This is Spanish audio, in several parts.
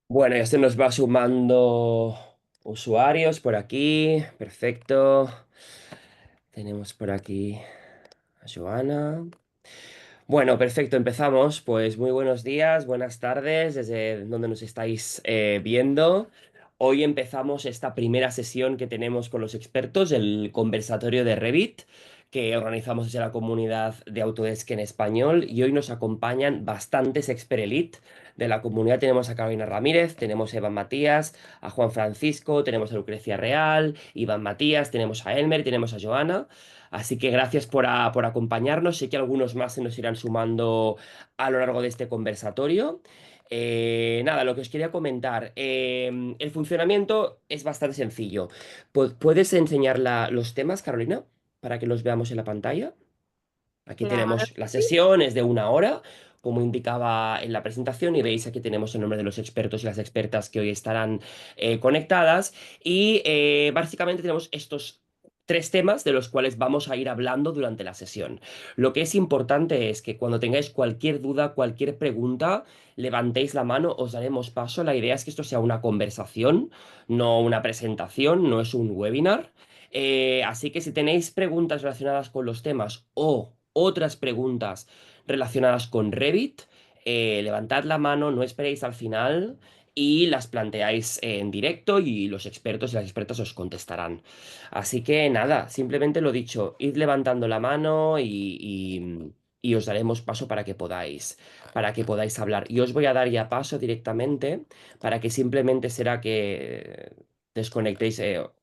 Bueno, ya se nos va sumando usuarios por aquí. Perfecto. Tenemos por aquí a Joana. Bueno, perfecto, empezamos. Pues muy buenos días, buenas tardes, desde donde nos estáis viendo. Hoy empezamos esta primera sesión que tenemos con los expertos, el conversatorio de Revit, que organizamos desde la comunidad de Autodesk en español. Y hoy nos acompañan bastantes Expert Elite de la comunidad. Tenemos a Carolina Ramírez, tenemos a Iván Matías, a Juan Francisco, tenemos a Lucrecia Real, Iván Matías, tenemos a Elmer, tenemos a Joana. Así que gracias por acompañarnos. Sé que algunos más se nos irán sumando a lo largo de este conversatorio. Nada, lo que os quería comentar. El funcionamiento es bastante sencillo. ¿Puedes enseñar los temas, Carolina, para que los veamos en la pantalla? Aquí Claro, tenemos la sí. sesión, es de una hora, como indicaba en la presentación, y veis aquí tenemos el nombre de los expertos y las expertas que hoy estarán conectadas. Y básicamente tenemos estos tres temas de los cuales vamos a ir hablando durante la sesión. Lo que es importante es que cuando tengáis cualquier duda, cualquier pregunta, levantéis la mano, os daremos paso. La idea es que esto sea una conversación, no una presentación, no es un webinar. Así que si tenéis preguntas relacionadas con los temas o otras preguntas relacionadas con Revit, levantad la mano, no esperéis al final y las planteáis en directo y los expertos y las expertas os contestarán. Así que nada, simplemente lo dicho, id levantando la mano y os daremos paso para que podáis hablar. Y os voy a dar ya paso directamente para que simplemente será que desconectéis,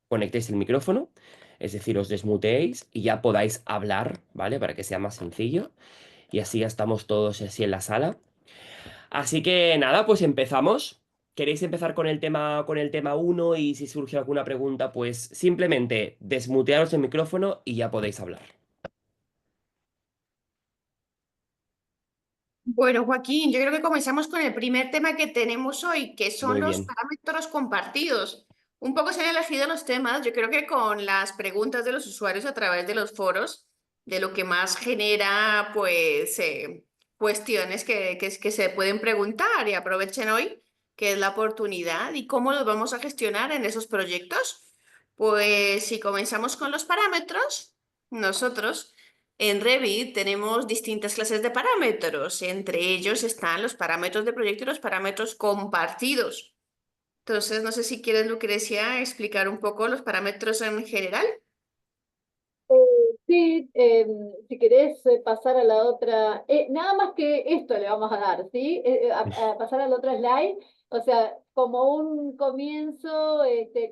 conectéis el micrófono, es decir, os desmuteéis y ya podáis hablar, ¿vale? Para que sea más sencillo. Y así ya estamos todos así en la sala. Así que nada, pues empezamos. ¿Queréis empezar con el tema uno y si surge alguna pregunta, pues simplemente desmutearos el micrófono y ya podéis hablar? Bueno, Joaquín, yo creo que comenzamos con el primer tema que tenemos hoy, que son Muy los bien. parámetros compartidos. Un poco se han elegido los temas, yo creo que con las preguntas de los usuarios a través de los foros, de lo que más genera, pues, cuestiones que se pueden preguntar y aprovechen hoy, que es la oportunidad y cómo los vamos a gestionar en esos proyectos. Pues si comenzamos con los parámetros, nosotros en Revit tenemos distintas clases de parámetros. Entre ellos están los parámetros de proyecto y los parámetros compartidos. Entonces, no sé si quieres, Lucrecia, explicar un poco los parámetros en general. Eh, sí, si querés pasar a la otra, nada más que esto le vamos a dar, ¿sí? A pasar al otro slide, o sea, como un comienzo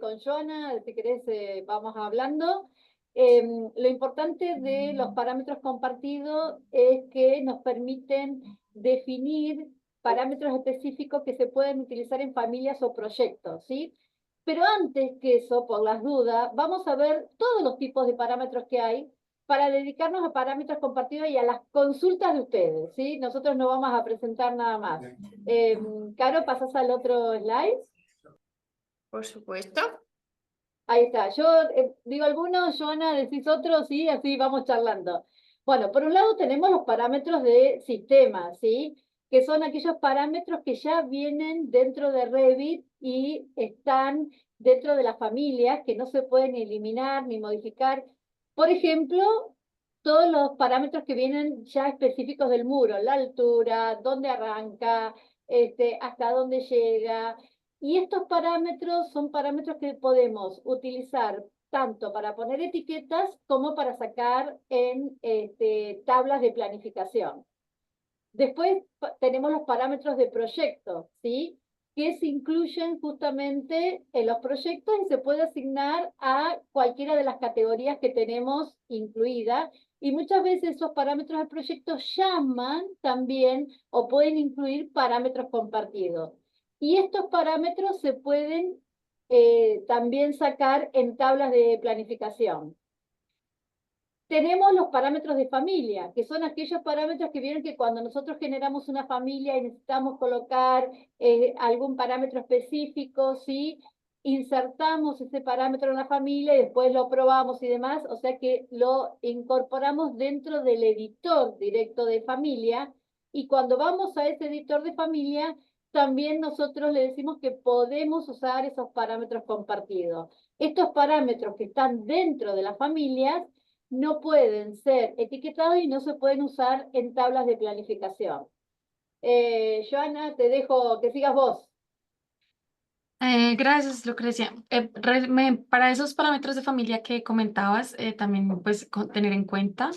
con Joana, si querés vamos hablando. Lo importante de los parámetros compartidos es que nos permiten definir parámetros específicos que se pueden utilizar en familias o proyectos, ¿sí? Pero antes que eso, por las dudas, vamos a ver todos los tipos de parámetros que hay para dedicarnos a parámetros compartidos y a las consultas de ustedes, ¿sí? Nosotros no vamos a presentar nada más. Caro, ¿pasas al otro slide? Por supuesto. Ahí está. Yo digo algunos, Joana, decís otros, sí, así vamos charlando. Bueno, por un lado tenemos los parámetros de sistema, ¿sí? Que son aquellos parámetros que ya vienen dentro de Revit y están dentro de las familias, que no se pueden eliminar ni modificar. Por ejemplo, todos los parámetros que vienen ya específicos del muro, la altura, dónde arranca, hasta dónde llega, y estos parámetros son parámetros que podemos utilizar tanto para poner etiquetas como para sacar en tablas de planificación. Después tenemos los parámetros de proyecto, ¿sí? Que se incluyen justamente en los proyectos y se puede asignar a cualquiera de las categorías que tenemos incluidas. Y muchas veces esos parámetros de proyecto llaman también o pueden incluir parámetros compartidos. Y estos parámetros se pueden también sacar en tablas de planificación. Tenemos los parámetros de familia, que son aquellos parámetros que vienen que cuando nosotros generamos una familia y necesitamos colocar algún parámetro específico, ¿sí? Insertamos ese parámetro en la familia y después lo probamos y demás, o sea que lo incorporamos dentro del editor directo de familia y cuando vamos a ese editor de familia también nosotros le decimos que podemos usar esos parámetros compartidos. Estos parámetros que están dentro de las familias no pueden ser etiquetados y no se pueden usar en tablas de planificación. Joana, te dejo que sigas vos. Gracias, Lucrecia. Para esos parámetros de familia que comentabas, también pues tener en cuenta,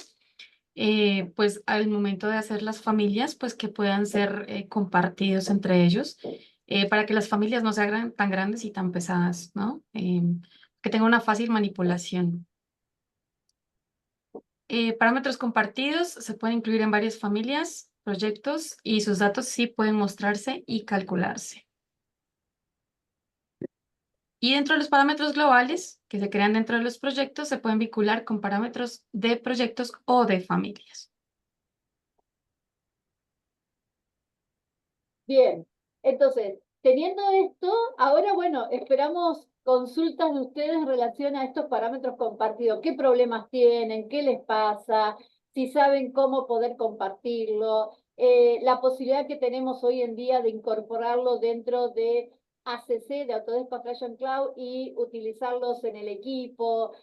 pues al momento de hacer las familias, pues que puedan ser compartidos entre ellos, para que las familias no se hagan tan grandes y tan pesadas, ¿no? Que tenga una fácil manipulación. Parámetros compartidos se pueden incluir en varias familias, proyectos y sus datos sí pueden mostrarse y calcularse. Y dentro de los parámetros globales que se crean dentro de los proyectos se pueden vincular con parámetros de proyectos o de familias. Bien, entonces, teniendo esto, ahora, bueno, esperamos consultas de ustedes en relación a estos parámetros compartidos. ¿Qué problemas tienen? ¿Qué les pasa? Si saben cómo poder compartirlo. La posibilidad que tenemos hoy en día de incorporarlo dentro de ACC, de Autodesk Construction Cloud, y utilizarlos en el equipo.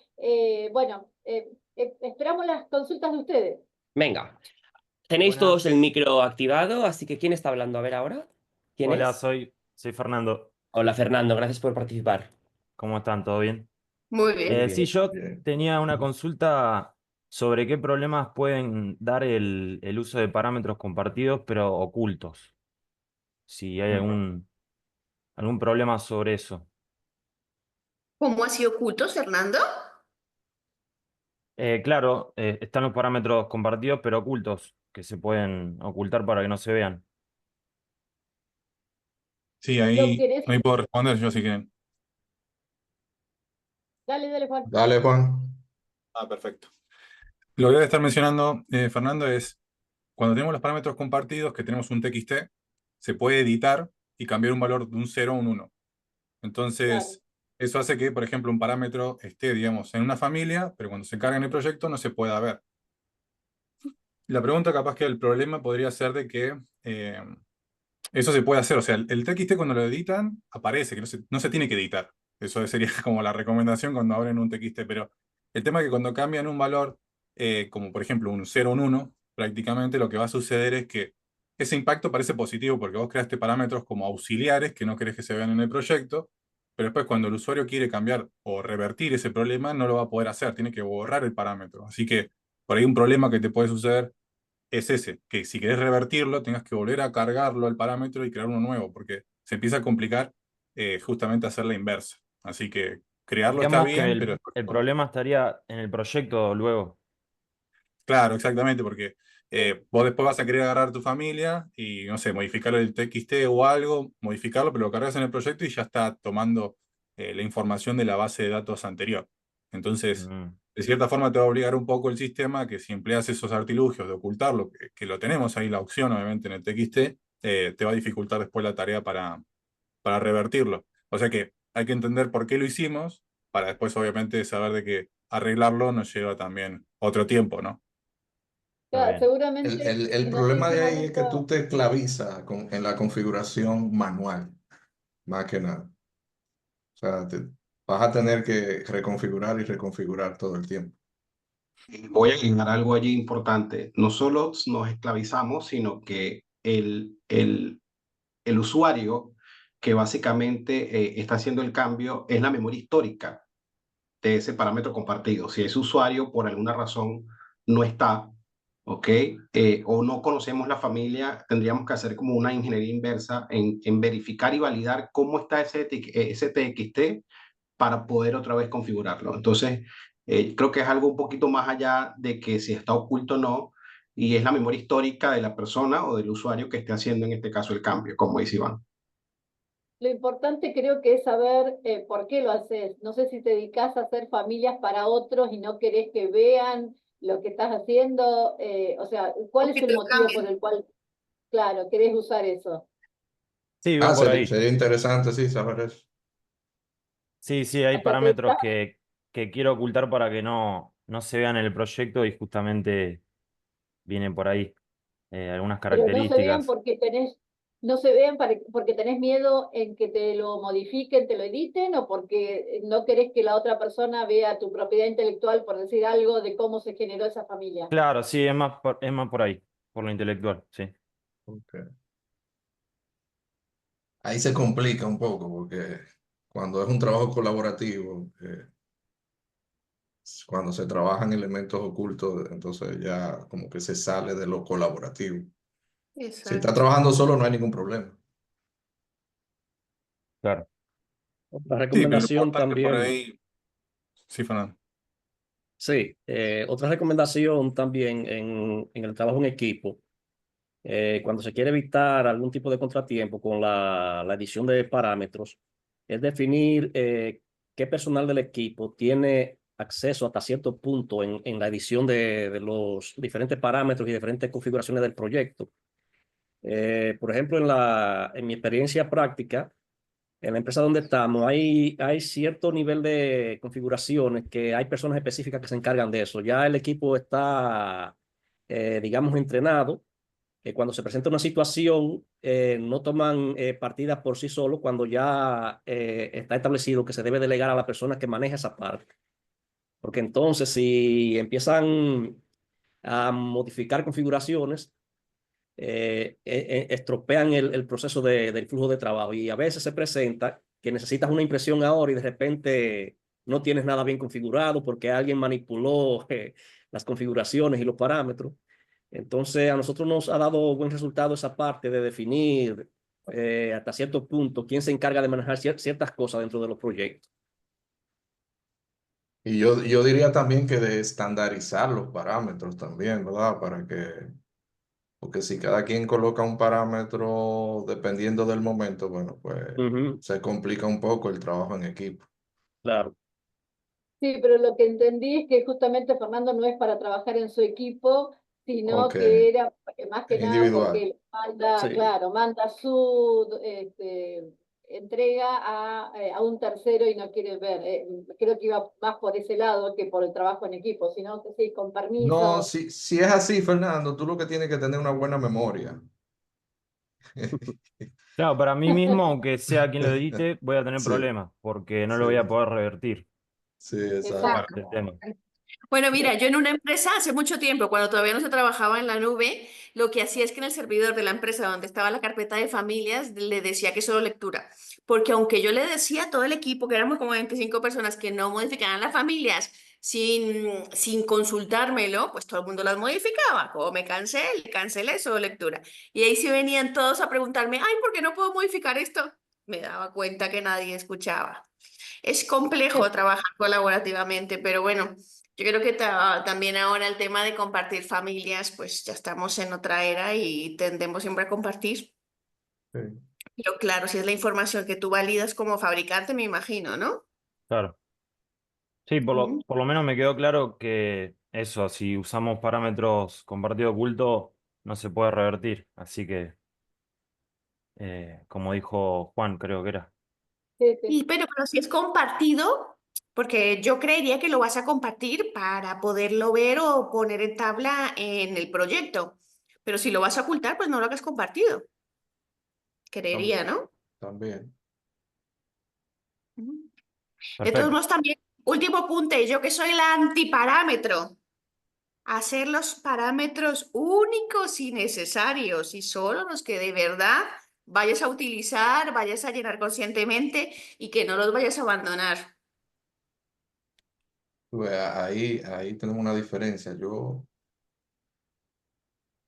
Esperamos las consultas de ustedes. Venga, tenéis todos el Buenas. micro activado, así que ¿quién está hablando? A ver ahora. ¿Quién Hola, es? soy Fernando. Hola, Fernando, gracias por participar. ¿Cómo están? ¿Todo bien? Muy bien. Sí, yo Bien. tenía una consulta sobre qué problemas pueden dar el uso de parámetros compartidos, pero ocultos. Si hay algún problema sobre eso. ¿Cómo así ocultos, Fernando? Claro, están los parámetros compartidos, pero ocultos, que se pueden ocultar para que no se vean. Sí, ¿Lo ahí, querés? ahí puedo responder yo si quieren. Dale, Juan. Dale, Juan. Ah, perfecto. Lo que voy a estar mencionando, Fernando, es cuando tenemos los parámetros compartidos, que tenemos un TXT, se puede editar y cambiar un valor de un 0 a un 1. Claro. Entonces, eso hace que, por ejemplo, un parámetro esté, digamos, en una familia, pero cuando se carga en el proyecto no se pueda ver. La pregunta, capaz que el problema podría ser de que eso se puede hacer. O sea, el TXT cuando lo editan, aparece, que no se tiene que editar. Eso sería como la recomendación cuando abren un TXT. Pero el tema es que cuando cambian un valor, como por ejemplo un 0 un 1, prácticamente lo que va a suceder es que ese impacto parece positivo porque vos creaste parámetros como auxiliares que no querés que se vean en el proyecto, pero después cuando el usuario quiere cambiar o revertir ese problema, no lo va a poder hacer, tiene que borrar el parámetro. Así que por ahí un problema que te puede suceder es ese, que si querés revertirlo, tengas que volver a cargarlo al parámetro y crear uno nuevo, porque se empieza a complicar justamente hacer la inversa. Así que crearlo está Digamos que bien, el, pero el problema estaría en el proyecto luego. claro, exactamente, porque vos después vas a querer agarrar tu familia y, no sé, modificar el TXT o algo, modificarlo, pero lo cargas en el proyecto y ya está tomando la información de la base de datos anterior. Entonces, Mm, de cierta forma te va a obligar un poco el sistema que si empleas esos artilugios de ocultarlo, que lo tenemos ahí la opción obviamente en el TXT, te va a dificultar después la tarea para revertirlo. O sea que hay que entender por qué lo hicimos, para después obviamente saber de que arreglarlo nos lleva también otro tiempo, ¿no? está Claro, bien. seguramente, El no sé en problema qué de ahí es que momento, tú te esclavizas en la configuración manual, más que nada. O sea, vas a tener que reconfigurar y reconfigurar todo el tiempo. Voy a agregar algo allí importante. No solo nos esclavizamos, sino que el usuario que básicamente está haciendo el cambio es la memoria histórica de ese parámetro compartido. Si ese usuario por alguna razón no está, ¿ok? O no conocemos la familia, tendríamos que hacer como una ingeniería inversa en verificar y validar cómo está ese TXT para poder otra vez configurarlo. Entonces, creo que es algo un poquito más allá de que si está oculto o no, y es la memoria histórica de la persona o del usuario que esté haciendo en este caso el cambio, como dice Iván. lo importante creo que es saber por qué lo haces. No sé si te dedicas a hacer familias para otros y no querés que vean lo que estás haciendo, o sea, ¿cuál O es que el te lo motivo por cambien. el cual, claro, querés usar eso? Sí, va por ahí. Sería interesante, sí, saber eso. Sí, sí, hay Hasta te parámetros dedicás, que quiero ocultar para que no se vean en el proyecto y justamente vienen por ahí algunas pero no se vean características. porque tenés no se vean porque tenés miedo en que te lo modifiquen, te lo editen, o porque no querés que la otra persona vea tu propiedad intelectual, por decir algo, de cómo se generó esa familia? Claro, sí, es más por ahí, por lo intelectual, sí. Ok. Ahí se complica un poco porque cuando es un trabajo colaborativo, cuando se trabajan elementos ocultos, entonces ya como que se sale de lo colaborativo. Si está Exacto. trabajando solo, no hay ningún problema. Claro. Otra Sí, pero lo recomendación importante por también, ahí, sí, Fernando. sí, otra recomendación también en el trabajo en equipo, cuando se quiere evitar algún tipo de contratiempo con la edición de parámetros, es definir qué personal del equipo tiene acceso hasta cierto punto en la edición de los diferentes parámetros y diferentes configuraciones del proyecto. Por ejemplo, en mi experiencia práctica, en la empresa donde estamos, hay cierto nivel de configuraciones que hay personas específicas que se encargan de eso. Ya el equipo está, digamos, entrenado. Cuando se presenta una situación, no toman partidas por sí solos cuando ya está establecido que se debe delegar a la persona que maneja esa parte. Porque entonces, si empiezan a modificar configuraciones, estropean el proceso del flujo de trabajo, y a veces se presenta que necesitas una impresión ahora y de repente no tienes nada bien configurado porque alguien manipuló las configuraciones y los parámetros. Entonces a nosotros nos ha dado buen resultado esa parte de definir hasta cierto punto quién se encarga de manejar ciertas cosas dentro de los proyectos. Y yo diría también que de estandarizar los parámetros también, ¿verdad? Para que, porque si cada quien coloca un parámetro dependiendo del momento, bueno, pues Ujú, se complica un poco el trabajo en equipo. claro, Sí, pero lo que entendí es que justamente Fernando no es para trabajar en su equipo, sino Ok, que era más que es nada individual. porque él manda, sí. claro, manda su entrega a un tercero y no quiere ver. Creo que iba más por ese lado que por el trabajo en equipo, sino que sí, con No, permiso. si es así, Fernando, tú lo que tienes que tener una buena memoria. Claro, para mí mismo, aunque sea quien lo edite, voy a tener Sí, problemas porque no lo sí, voy a poder revertir. sí, Claro. exacto. Ese es el tema. Bueno, mira, yo en una empresa hace mucho tiempo, cuando todavía no se trabajaba en la nube, lo que hacía es que en el servidor de la empresa donde estaba la carpeta de familias, le decía que solo lectura. Porque aunque yo le decía a todo el equipo, que éramos como 25 personas, que no modificaran las familias sin consultármelo, pues todo el mundo las modificaba. Como me cansé, le cancelé solo lectura. Y ahí sí venían todos a preguntarme, ay, ¿por qué no puedo modificar esto? Me daba cuenta que nadie escuchaba. Es complejo trabajar colaborativamente, pero bueno, yo creo que también ahora el tema de compartir familias, pues ya estamos en otra era y tendemos siempre a compartir. Sí. Pero claro, si es la información que tú validas como fabricante, me imagino, ¿no? Claro. Sí, Ujú. por lo menos me quedó claro que eso, si usamos parámetros compartido oculto, no se puede revertir. Así que, como dijo Juan, creo que era. Sí, sí. Y, pero si es compartido, porque yo creería que lo vas a compartir para poderlo ver o poner en tabla en el proyecto. Pero si lo vas a ocultar, pues no lo hagas compartido. Tam- Creería, ¿no? También. Ujú. De todos Perfecto. modos, también, último apunte, yo que soy la antiparámetro, hacer los parámetros únicos y necesarios y solo los que de verdad vayas a utilizar, vayas a llenar conscientemente y que no los vayas a abandonar. Pues ahí tenemos una diferencia. Yo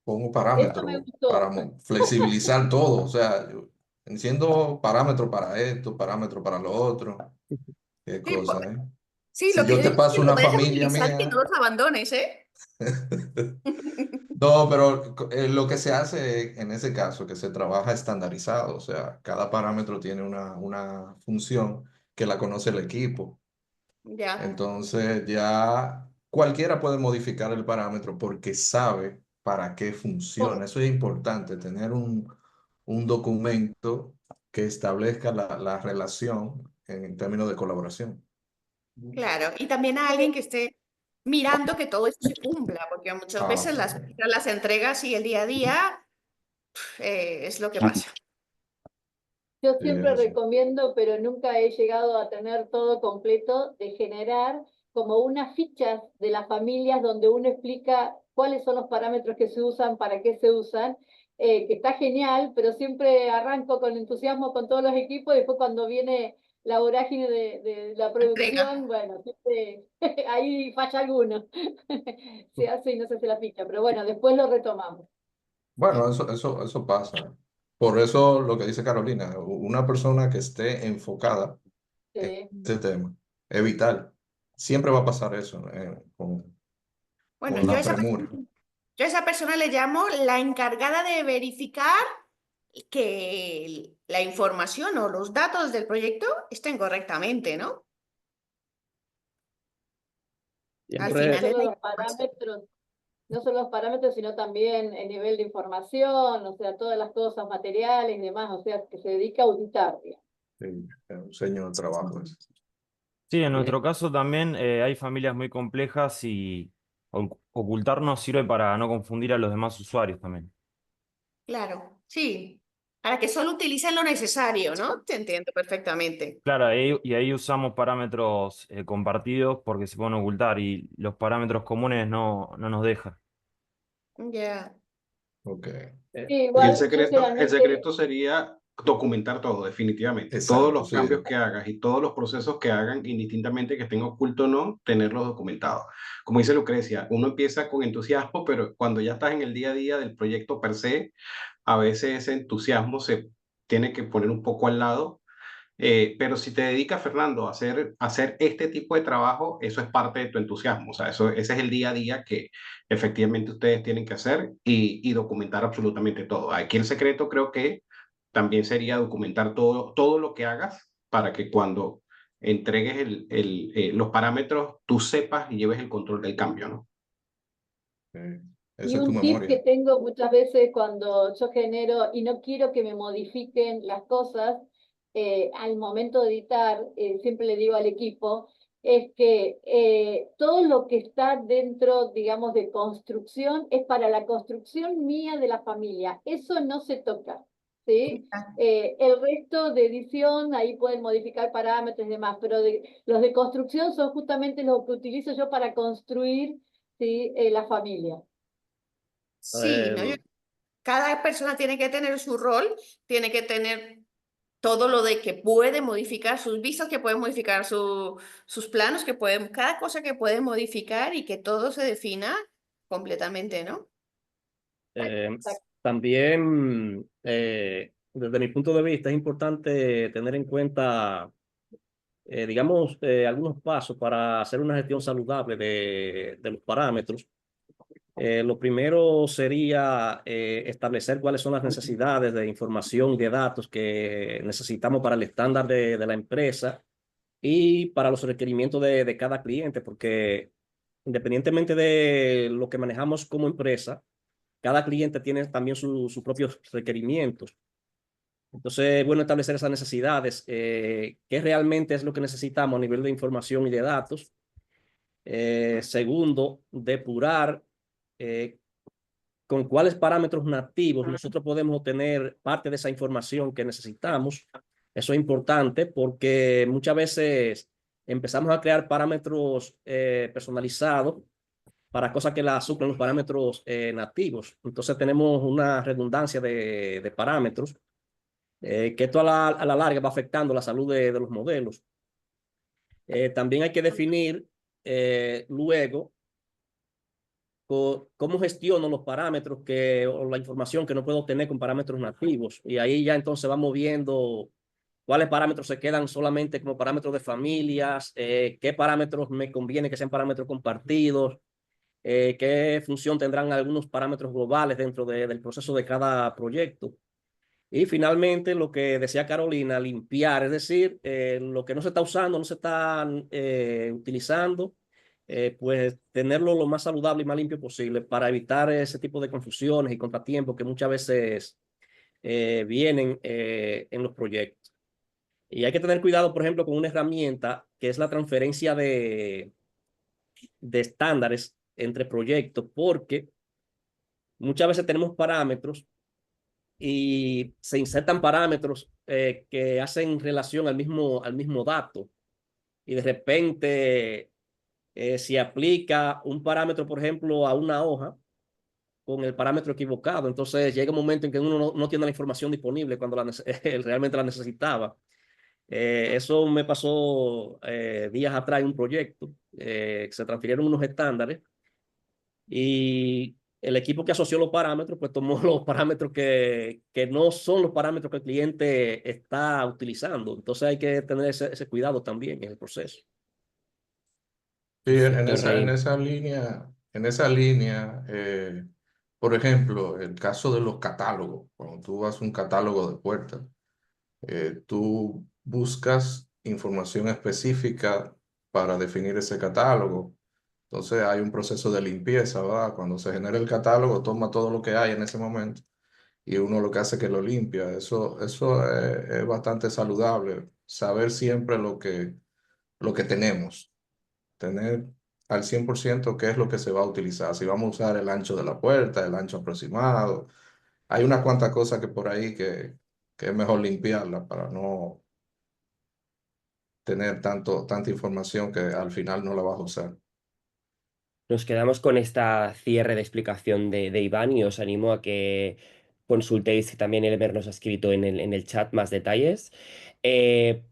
pongo Eso me parámetros para gustó. flexibilizar todo. O sea, yo enciendo parámetros para esto, parámetros para lo otro. Qué Sí, cosa, ¿eh? sí, Si lo que yo yo te digo es paso que los una vayas a familia utilizar y que no mía. los abandones, ¿eh? No, pero lo que se hace en ese caso, que se trabaja estandarizado, o sea, cada parámetro tiene una función que la conoce el equipo. Ya, Entonces ya cualquiera puede modificar el parámetro porque sabe para qué funciona. Eso es importante, tener un documento que establezca la relación en términos de colaboración. claro. Y también a alguien que esté mirando que todo esto se cumpla, porque muchas Ah, veces las entregas y el día a día es lo que pasa. Yo Sí, siempre es así. recomiendo, pero nunca he llegado a tener todo completo, de generar como unas fichas de las familias donde uno explica cuáles son los parámetros que se usan, para qué se usan, que está genial, pero siempre arranco con entusiasmo con todos los equipos y después cuando viene la vorágine de la Entrega. producción, bueno, siempre ahí falla alguno. Se hace y no se hace la ficha, pero bueno, después lo retomamos. Bueno, eso pasa. Por eso lo que dice Carolina, una persona que esté enfocada en Sí. este tema es vital. Siempre va a pasar eso Bueno, con la premura. yo a esa persona le llamo la encargada de verificar que la información o los datos del proyecto estén correctamente, ¿no? Al No Siempre, final es solo la los información. parámetros, no solo los parámetros, sino también el nivel de información, o sea, todas las cosas materiales y demás, o sea, que se dedica a auditar, digamos. Sí, es un señor de trabajo ese. Sí, en Bien. nuestro caso también hay familias muy complejas y ocultarnos sirve para no confundir a los demás usuarios también. Claro, sí. Para que solo utilicen lo necesario, ¿no? Te entiendo perfectamente. Claro, y ahí usamos parámetros compartidos porque se pueden ocultar y los parámetros comunes no nos dejan. Ya. Ok, Sí, Y igual yo el generalmente, secreto sería documentar todo, definitivamente. Todos exacto, los sí. cambios que hagas y todos los procesos que hagan, indistintamente que estén ocultos o no, tenerlos documentados. Como dice Lucrecia, uno empieza con entusiasmo, pero cuando ya estás en el día a día del proyecto per se, a veces ese entusiasmo se tiene que poner un poco al lado. Pero si te dedicas, Fernando, a hacer este tipo de trabajo, eso es parte de tu entusiasmo. O sea, ese es el día a día que efectivamente ustedes tienen que hacer y documentar absolutamente todo. Aquí el secreto creo que también sería documentar todo lo que hagas para que cuando entregues los parámetros, tú sepas y lleves el control del cambio, ¿no? Sí. y Esa es tu un tip que memoria. tengo muchas veces cuando yo genero y no quiero que me modifiquen las cosas, al momento de editar, siempre le digo al equipo, es que todo lo que está dentro, digamos, de construcción es para la construcción mía de la familia. Eso no se toca, ¿sí? El resto de edición, ahí pueden modificar parámetros y demás, pero los de construcción son justamente los que utilizo yo para construir, ¿sí? La familia. Sí, ¿no? Cada persona tiene que tener su rol, tiene que tener todo lo de que puede modificar sus vistas, que puede modificar sus planos, que pueden, cada cosa que puede modificar y que todo se defina completamente, ¿no? eh, Exacto. también, desde mi punto de vista, es importante tener en cuenta, digamos, algunos pasos para hacer una gestión saludable de los parámetros. Lo primero sería establecer cuáles son las necesidades de información y de datos que necesitamos para el estándar de la empresa y para los requerimientos de cada cliente, porque independientemente de lo que manejamos como empresa, cada cliente tiene también sus propios requerimientos. Entonces, es bueno establecer esas necesidades, qué realmente es lo que necesitamos a nivel de información y de datos. Segundo, depurar eh, con cuáles parámetros nativos nosotros podemos obtener parte de esa información que necesitamos. Eso es importante porque muchas veces empezamos a crear parámetros personalizados para cosas que la suplen los parámetros nativos. Entonces tenemos una redundancia de parámetros que esto a la larga va afectando la salud de los modelos. También hay que definir luego cómo gestiono los parámetros o la información que no puedo obtener con parámetros nativos. Y ahí ya entonces vamos viendo cuáles parámetros se quedan solamente como parámetros de familias, qué parámetros me conviene que sean parámetros compartidos, qué función tendrán algunos parámetros globales dentro del proceso de cada proyecto. Y finalmente, lo que decía Carolina, limpiar, es decir, lo que no se está usando, no se está utilizando, pues tenerlo lo más saludable y más limpio posible para evitar ese tipo de confusiones y contratiempos que muchas veces vienen en los proyectos. Y hay que tener cuidado, por ejemplo, con una herramienta que es la transferencia de estándares entre proyectos, porque muchas veces tenemos parámetros y se insertan parámetros que hacen relación al mismo dato y de repente si aplica un parámetro, por ejemplo, a una hoja con el parámetro equivocado, entonces llega un momento en que uno no tiene la información disponible cuando realmente la necesitaba. Eso me pasó días atrás en un proyecto. Se transfirieron unos estándares y el equipo que asoció los parámetros, pues tomó los parámetros que no son los parámetros que el cliente está utilizando. Entonces hay que tener ese cuidado también en el proceso. Sí, Perfecto, Rey. en esa línea, por ejemplo, el caso de los catálogos, cuando tú vas a un catálogo de puertas, tú buscas información específica para definir ese catálogo. Entonces hay un proceso de limpieza, ¿verdad? Cuando se genera el catálogo, toma todo lo que hay en ese momento y uno lo que hace es que lo limpia. Eso es bastante saludable, saber siempre lo que tenemos, tener al 100% qué es lo que se va a utilizar, si vamos a usar el ancho de la puerta, el ancho aproximado. Hay unas cuantas cosas que por ahí que es mejor limpiarla para no tener tanta información que al final no la vas a usar. Nos quedamos con esta cierre de explicación de Iván y os animo a que consultéis, que también Elmer nos ha escrito en el chat más detalles.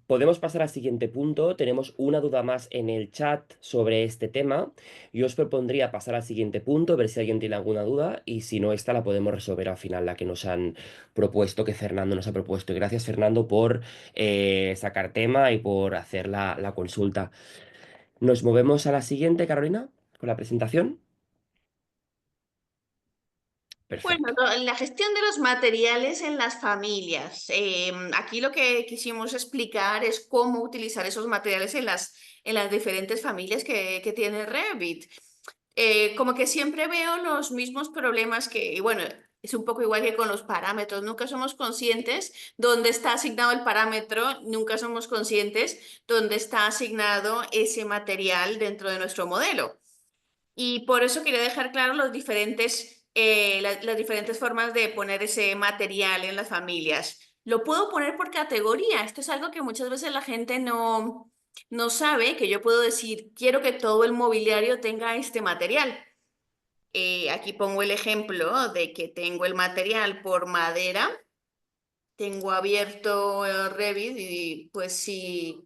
Podemos pasar al siguiente punto. Tenemos una duda más en el chat sobre este tema. Yo os propondría pasar al siguiente punto, ver si alguien tiene alguna duda y si no, esta la podemos resolver al final, la que nos han propuesto, que Fernando nos ha propuesto. Y gracias, Fernando, por sacar tema y por hacer la consulta. Nos movemos a la siguiente, Carolina, con la presentación. Bueno, Perfecto. la gestión de los materiales en las familias. Aquí lo que quisimos explicar es cómo utilizar esos materiales en las diferentes familias que tiene Revit. Como que siempre veo los mismos problemas y bueno, es un poco igual que con los parámetros. Nunca somos conscientes dónde está asignado el parámetro, nunca somos conscientes dónde está asignado ese material dentro de nuestro modelo. Y por eso quería dejar claro las diferentes formas de poner ese material en las familias. Lo puedo poner por categoría. Esto es algo que muchas veces la gente no sabe, que yo puedo decir, quiero que todo el mobiliario tenga este material. Aquí pongo el ejemplo de que tengo el material por madera. Tengo abierto Revit y pues si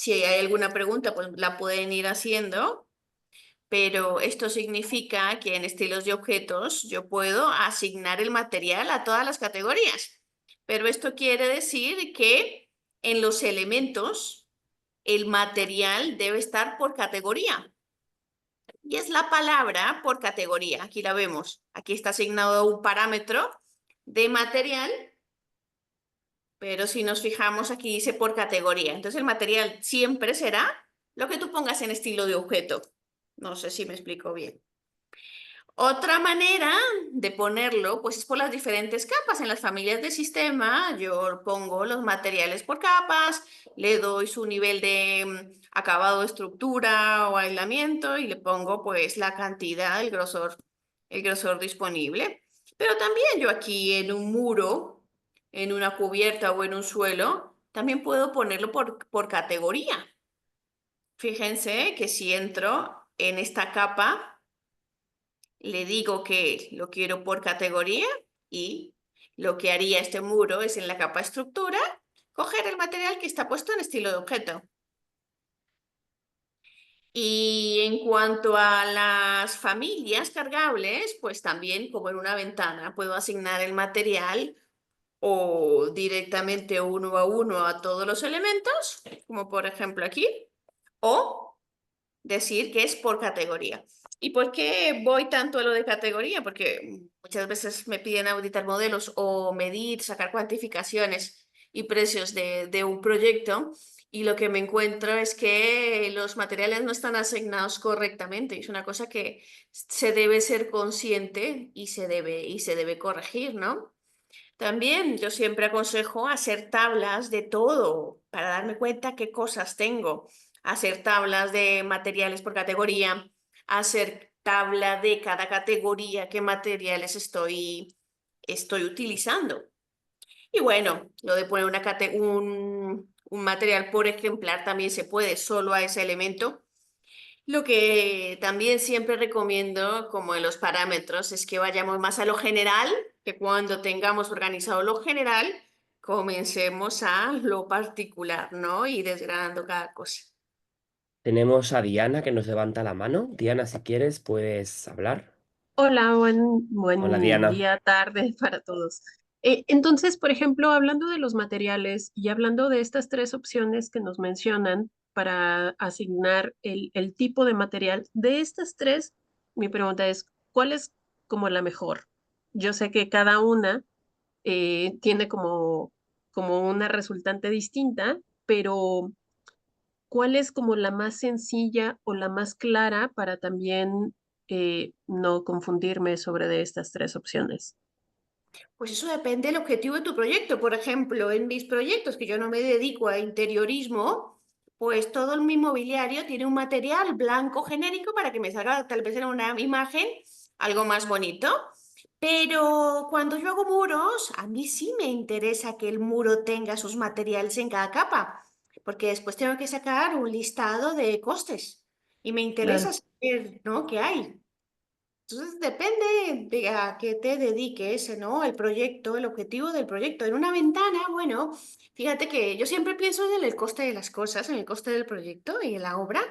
hay alguna pregunta, pues la pueden ir haciendo. Pero esto significa que en estilos de objetos yo puedo asignar el material a todas las categorías. Pero esto quiere decir que en los elementos el material debe estar por categoría. Y es la palabra por categoría. Aquí la vemos. Aquí está asignado un parámetro de material, pero si nos fijamos aquí dice por categoría. Entonces el material siempre será lo que tú pongas en estilo de objeto. No sé si me explico bien. Otra manera de ponerlo, pues es por las diferentes capas. En las familias de sistema, yo pongo los materiales por capas, le doy su nivel de acabado de estructura o aislamiento y le pongo pues la cantidad, el grosor disponible. Pero también yo aquí en un muro, en una cubierta o en un suelo, también puedo ponerlo por categoría. Fíjense que si entro en esta capa, le digo que lo quiero por categoría y lo que haría este muro es en la capa estructura, coger el material que está puesto en estilo de objeto. Y en cuanto a las familias cargables, pues también como en una ventana puedo asignar el material o directamente uno a todos los elementos, como por ejemplo aquí, o decir que es por categoría. ¿Y por qué voy tanto a lo de categoría? Porque muchas veces me piden auditar modelos o medir, sacar cuantificaciones y precios de un proyecto y lo que me encuentro es que los materiales no están asignados correctamente. Es una cosa que se debe ser consciente y se debe corregir, ¿no? También yo siempre aconsejo hacer tablas de todo para darme cuenta qué cosas tengo. Hacer tablas de materiales por categoría, hacer tabla de cada categoría, qué materiales estoy utilizando. Y bueno, lo de poner un material por ejemplar también se puede solo a ese elemento. Lo que también siempre recomiendo, como en los parámetros, es que vayamos más a lo general, que cuando tengamos organizado lo general, comencemos a lo particular, ¿no? Y desgranando cada cosa. Tenemos a Diana que nos levanta la mano. Diana, si quieres, puedes hablar. Hola, Hola, buen Diana. día, tarde para todos. Entonces, por ejemplo, hablando de los materiales y hablando de estas tres opciones que nos mencionan para asignar el tipo de material, de estas tres, mi pregunta es, ¿cuál es como la mejor? Yo sé que cada una tiene como una resultante distinta, pero ¿cuál es como la más sencilla o la más clara para también no confundirme sobre de estas tres opciones? Pues eso depende del objetivo de tu proyecto. Por ejemplo, en mis proyectos, que yo no me dedico a interiorismo, pues todo mi mobiliario tiene un material blanco genérico para que me salga tal vez en una imagen algo más bonito. Pero cuando yo hago muros, a mí sí me interesa que el muro tenga sus materiales en cada capa, porque después tengo que sacar un listado de costes y me interesa Claro. saber, ¿no?, qué hay. Entonces depende de a qué te dediques, ¿no? El proyecto, el objetivo del proyecto. En una ventana, bueno, fíjate que yo siempre pienso en el coste de las cosas, en el coste del proyecto y en la obra.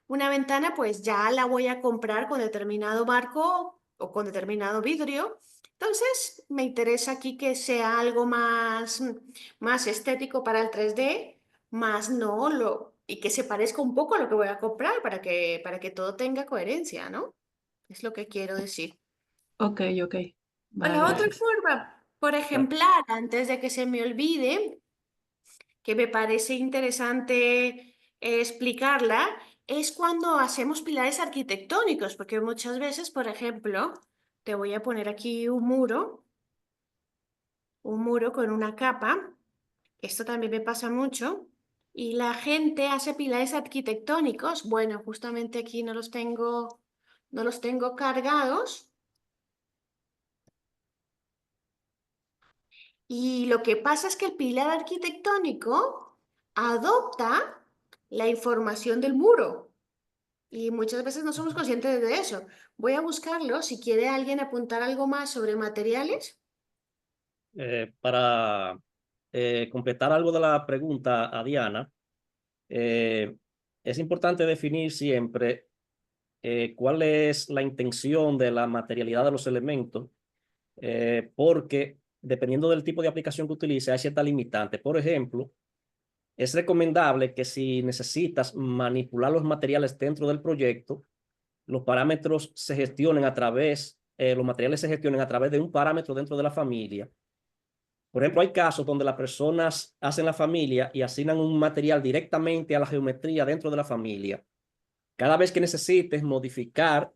Una ventana, pues ya la voy a comprar con determinado marco o con determinado vidrio. Entonces, me interesa aquí que sea algo más estético para el 3D, más no y que se parezca un poco a lo que voy a comprar para que todo tenga coherencia, ¿no? Es lo que quiero decir. Ok, ok. O la Vale, otra vale. forma, por Ah, ejemplar, antes de que se me olvide, que me parece interesante explicarla, es cuando hacemos pilares arquitectónicos, porque muchas veces, por ejemplo, te voy a poner aquí un muro con una capa, esto también me pasa mucho, y la gente hace pilares arquitectónicos. Bueno, justamente aquí no los tengo cargados. Y lo que pasa es que el pilar arquitectónico adopta la información del muro y muchas veces no somos conscientes de eso. Voy a buscarlo si quiere alguien apuntar algo más sobre materiales. Para completar algo de la pregunta a Diana, eh, es importante definir siempre cuál es la intención de la materialidad de los elementos, porque dependiendo del tipo de aplicación que utilice, hay ciertas limitantes. Por ejemplo, es recomendable que si necesitas manipular los materiales dentro del proyecto, los parámetros se gestionen a través, los materiales se gestionen a través de un parámetro dentro de la familia. Por ejemplo, hay casos donde las personas hacen la familia y asignan un material directamente a la geometría dentro de la familia. Cada vez que necesites modificar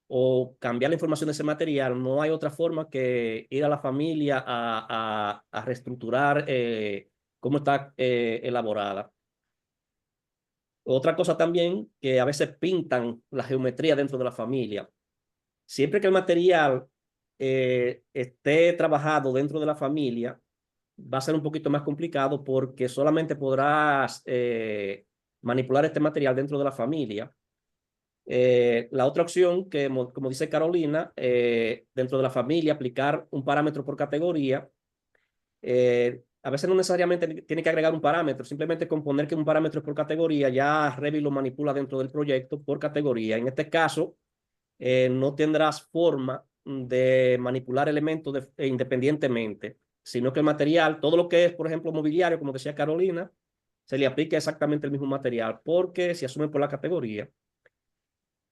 o cambiar la información de ese material, no hay otra forma que ir a la familia a reestructurar cómo está elaborada. Otra cosa también, que a veces pintan la geometría dentro de la familia. Siempre que el material esté trabajado dentro de la familia, va a ser un poquito más complicado porque solamente podrás manipular este material dentro de la familia. La otra opción, que como dice Carolina, dentro de la familia, aplicar un parámetro por categoría. A veces no necesariamente tiene que agregar un parámetro, simplemente con poner que un parámetro es por categoría, ya Revit lo manipula dentro del proyecto por categoría. En este caso, no tendrás forma de manipular elementos independientemente, sino que el material, todo lo que es, por ejemplo, mobiliario, como decía Carolina, se le aplica exactamente el mismo material porque se asume por la categoría.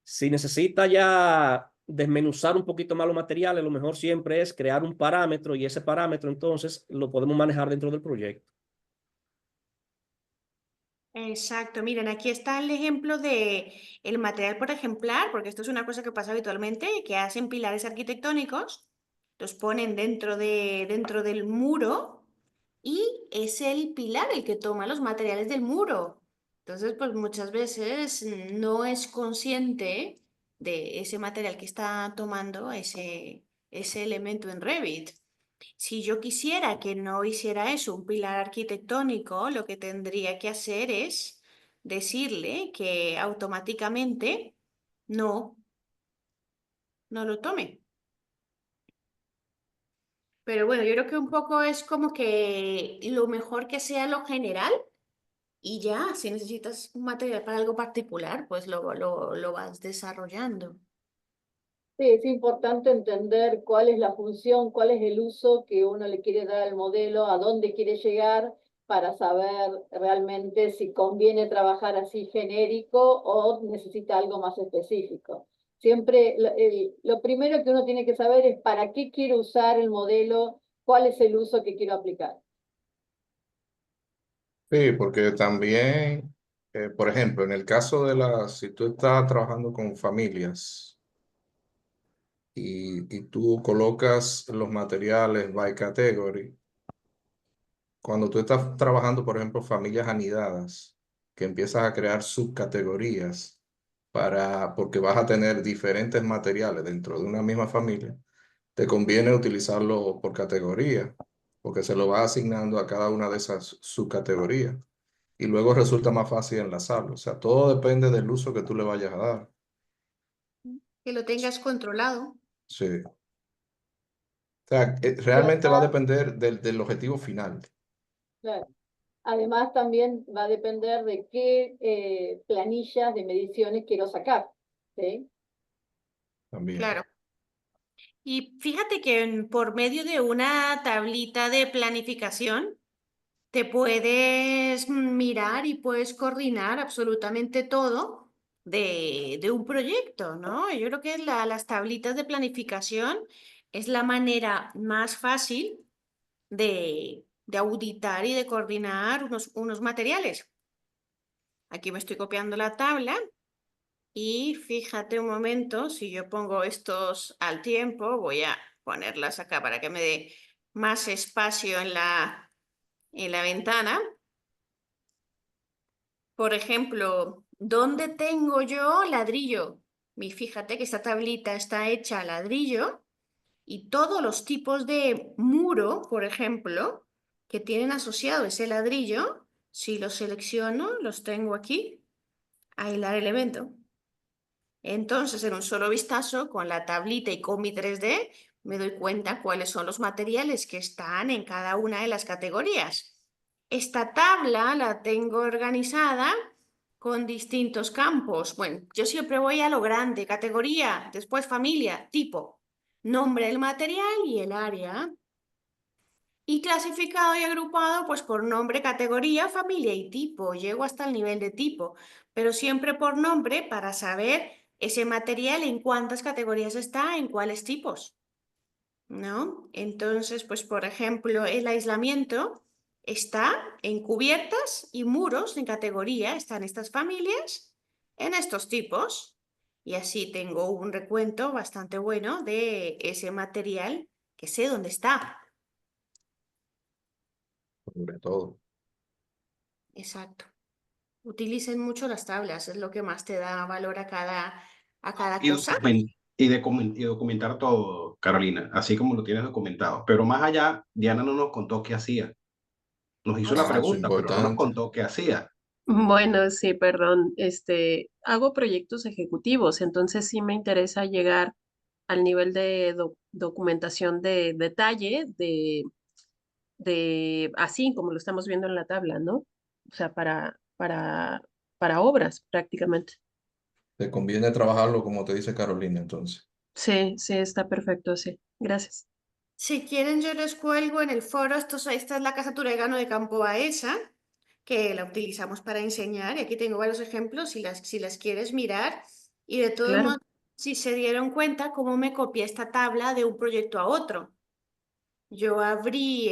Si necesita ya desmenuzar un poquito más los materiales, lo mejor siempre es crear un parámetro y ese parámetro entonces lo podemos manejar dentro del proyecto. Exacto, miren, aquí está el ejemplo de el material por ejemplar, porque esto es una cosa que pasa habitualmente, que hacen pilares arquitectónicos, los ponen dentro del muro y es el pilar el que toma los materiales del muro. Entonces, pues muchas veces no es consciente de ese material que está tomando ese elemento en Revit. Si yo quisiera que no hiciera eso, un pilar arquitectónico, lo que tendría que hacer es decirle que automáticamente no, no lo tome. Pero bueno, yo creo que un poco es como que lo mejor que sea lo general y ya, si necesitas un material para algo particular, pues lo vas desarrollando. Sí, es importante entender cuál es la función, cuál es el uso que uno le quiere dar al modelo, a dónde quiere llegar, para saber realmente si conviene trabajar así genérico o necesita algo más específico. Siempre lo primero que uno tiene que saber es para qué quiero usar el modelo, cuál es el uso que quiero aplicar. Sí, porque también, por ejemplo, en el caso de si tú estás trabajando con familias y tú colocas los materiales by category, cuando tú estás trabajando, por ejemplo, familias anidadas, que empiezas a crear subcategorías porque vas a tener diferentes materiales dentro de una misma familia, te conviene utilizarlo por categoría, porque se lo vas asignando a cada una de esas subcategorías y luego resulta más fácil enlazarlo. O sea, todo depende del uso que tú le vayas a dar. Que lo tengas controlado. Sí. O sea, Y realmente va a además, depender del objetivo final. claro, además también va a depender de qué planillas de mediciones quiero sacar, ¿sí? También. Claro. Y fíjate que por medio de una tablita de planificación te puedes mirar y puedes coordinar absolutamente todo de un proyecto, ¿no? Yo creo que las tablitas de planificación es la manera más fácil de auditar y de coordinar unos materiales. Aquí me estoy copiando la tabla. Y fíjate un momento, si yo pongo estos al tiempo, voy a ponerlas acá para que me dé más espacio en la ventana. Por ejemplo, ¿dónde tengo yo ladrillo? Y fíjate que esta tablita está hecha a ladrillo y todos los tipos de muro, por ejemplo, que tienen asociado ese ladrillo, si los selecciono, los tengo aquí, aislar elemento. Entonces, en un solo vistazo, con la tablita y con mi 3D, me doy cuenta cuáles son los materiales que están en cada una de las categorías. Esta tabla la tengo organizada con distintos campos. Bueno, yo siempre voy a lo grande, categoría, después familia, tipo, nombre del material y el área. Y clasificado y agrupado pues por nombre, categoría, familia y tipo. Llego hasta el nivel de tipo, pero siempre por nombre para saber ese material en cuántas categorías está, en cuáles tipos, ¿no? Entonces, pues por ejemplo, el aislamiento está en cubiertas y muros en categoría, están estas familias en estos tipos. Y así tengo un recuento bastante bueno de ese material que sé dónde está. Sobre todo. Exacto. Utilicen mucho las tablas, es lo que más te da valor a cada Y, cosa. y documentar todo, Carolina, así como lo tienes documentado. Pero más allá, Diana no nos contó qué hacía. Nos hizo la Ah, eso es pregunta, pero no nos importante. contó qué hacía. Bueno, sí, perdón. Hago proyectos ejecutivos, entonces sí me interesa llegar al nivel de documentación de detalle, así como lo estamos viendo en la tabla, ¿no? O sea, para obras prácticamente. Te conviene trabajarlo como te dice Carolina, entonces. Sí, sí, está perfecto, sí. Gracias. Si quieren, yo les cuelgo en el foro. Esta es la Casa Turegano de Campo Baeza, que la utilizamos para enseñar. Y aquí tengo varios ejemplos si las quieres mirar. Y de todos Claro. modos, si se dieron cuenta cómo me copié esta tabla de un proyecto a otro. Yo abrí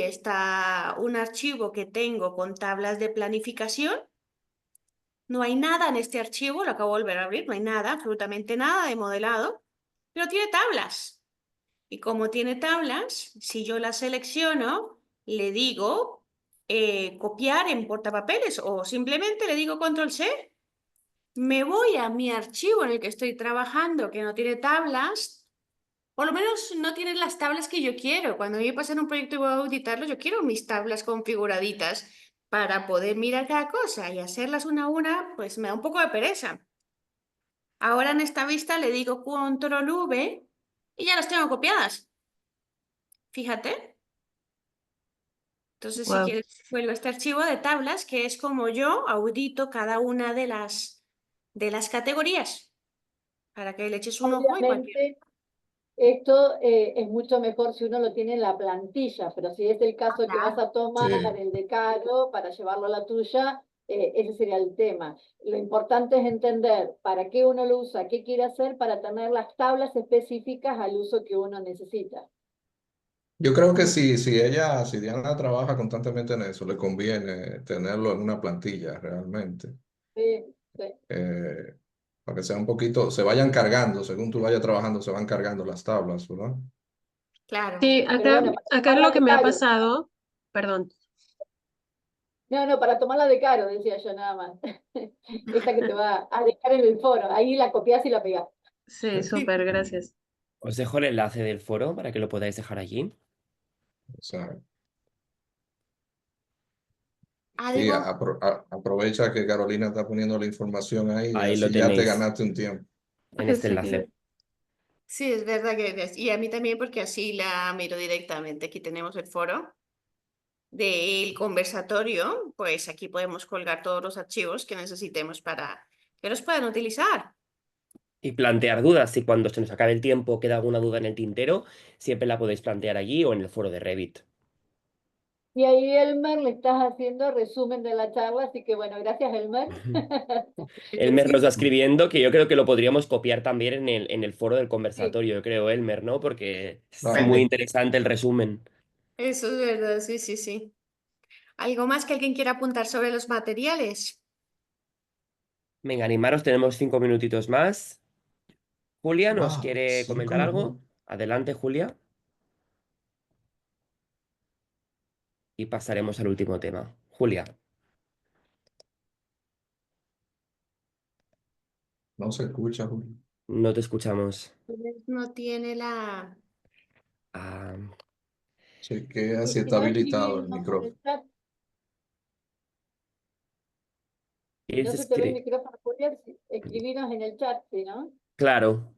un archivo que tengo con tablas de planificación. No hay nada en este archivo, lo acabo de volver a abrir, no hay nada, absolutamente nada de modelado, pero tiene tablas. Y como tiene tablas, si yo las selecciono, le digo copiar en portapapeles o simplemente le digo control C. Me voy a mi archivo en el que estoy trabajando que no tiene tablas por lo menos no tienen las tablas que yo quiero. Cuando me pasan un proyecto y voy a auditarlo, yo quiero mis tablas configuraditas para poder mirar cada cosa y hacerlas una a una, pues me da un poco de pereza. Ahora en esta vista le digo control V y ya las tengo copiadas. Fíjate. Entonces, si Wow. quieres, vuelvo a este archivo de tablas, que es como yo audito cada una de las categorías, para que le eches un ojo y cualquier... Obviamente, esto es mucho mejor si uno lo tiene en la plantilla, pero si es el caso de que vas a tomar Sí. el de Caro para llevarlo a la tuya, ese sería el tema. Lo importante es entender para qué uno lo usa, qué quiere hacer para tener las tablas específicas al uso que uno necesita. Yo creo que si Diana trabaja constantemente en eso, le conviene tenerlo en una plantilla realmente. Sí, sí. Para que sea un poquito, se vayan cargando, según tú vayas trabajando, se van cargando las tablas, ¿verdad? Claro. Sí, Pero bueno, para acá tomarla lo que de me ha Caro. pasado, perdón. No, para tomarla de Caro, decía yo nada más. Esta que te va a dejar en el foro. Ahí la copias y la pegás. Sí, súper, gracias. Os dejo el enlace del foro para que lo podáis dejar allí. O sea, sí, Algo, aprovecha que Carolina está poniendo la información ahí y Ahí lo así ya te tenéis, ganaste un tiempo. en este Sí. enlace. sí, es verdad y a mí también porque así la miro directamente. Aquí tenemos el foro del conversatorio, pues aquí podemos colgar todos los archivos que necesitemos para que los puedan utilizar. Y plantear dudas. Si cuando se nos acabe el tiempo queda alguna duda en el tintero, siempre la podéis plantear allí o en el foro de Revit. Y ahí, Elmer, le estás haciendo resumen de la charla, así que bueno, gracias, Elmer. Elmer nos va escribiendo que yo creo que lo podríamos copiar también en el foro del Sí, conversatorio, yo creo, Elmer, ¿no? Porque es Claro. muy Depende. interesante el resumen. Eso es verdad, sí, sí, sí. ¿Algo más que alguien quiera apuntar sobre los materiales? Venga, animaros, tenemos 5 minutitos más. Julia, ¿nos Wow, quiere comentar 5 minutos. algo? Adelante, Julia. Y pasaremos al último tema. Julia, No se escucha, Julio. no te escuchamos. No tiene la... Ah, Chequea y si si está no, habilitado el escribirnos en micrófono. el chat. Si no ¿quieres se te ve el escribir? micrófono, Julia, escribirnos en el chat, ¿sí, no? Claro.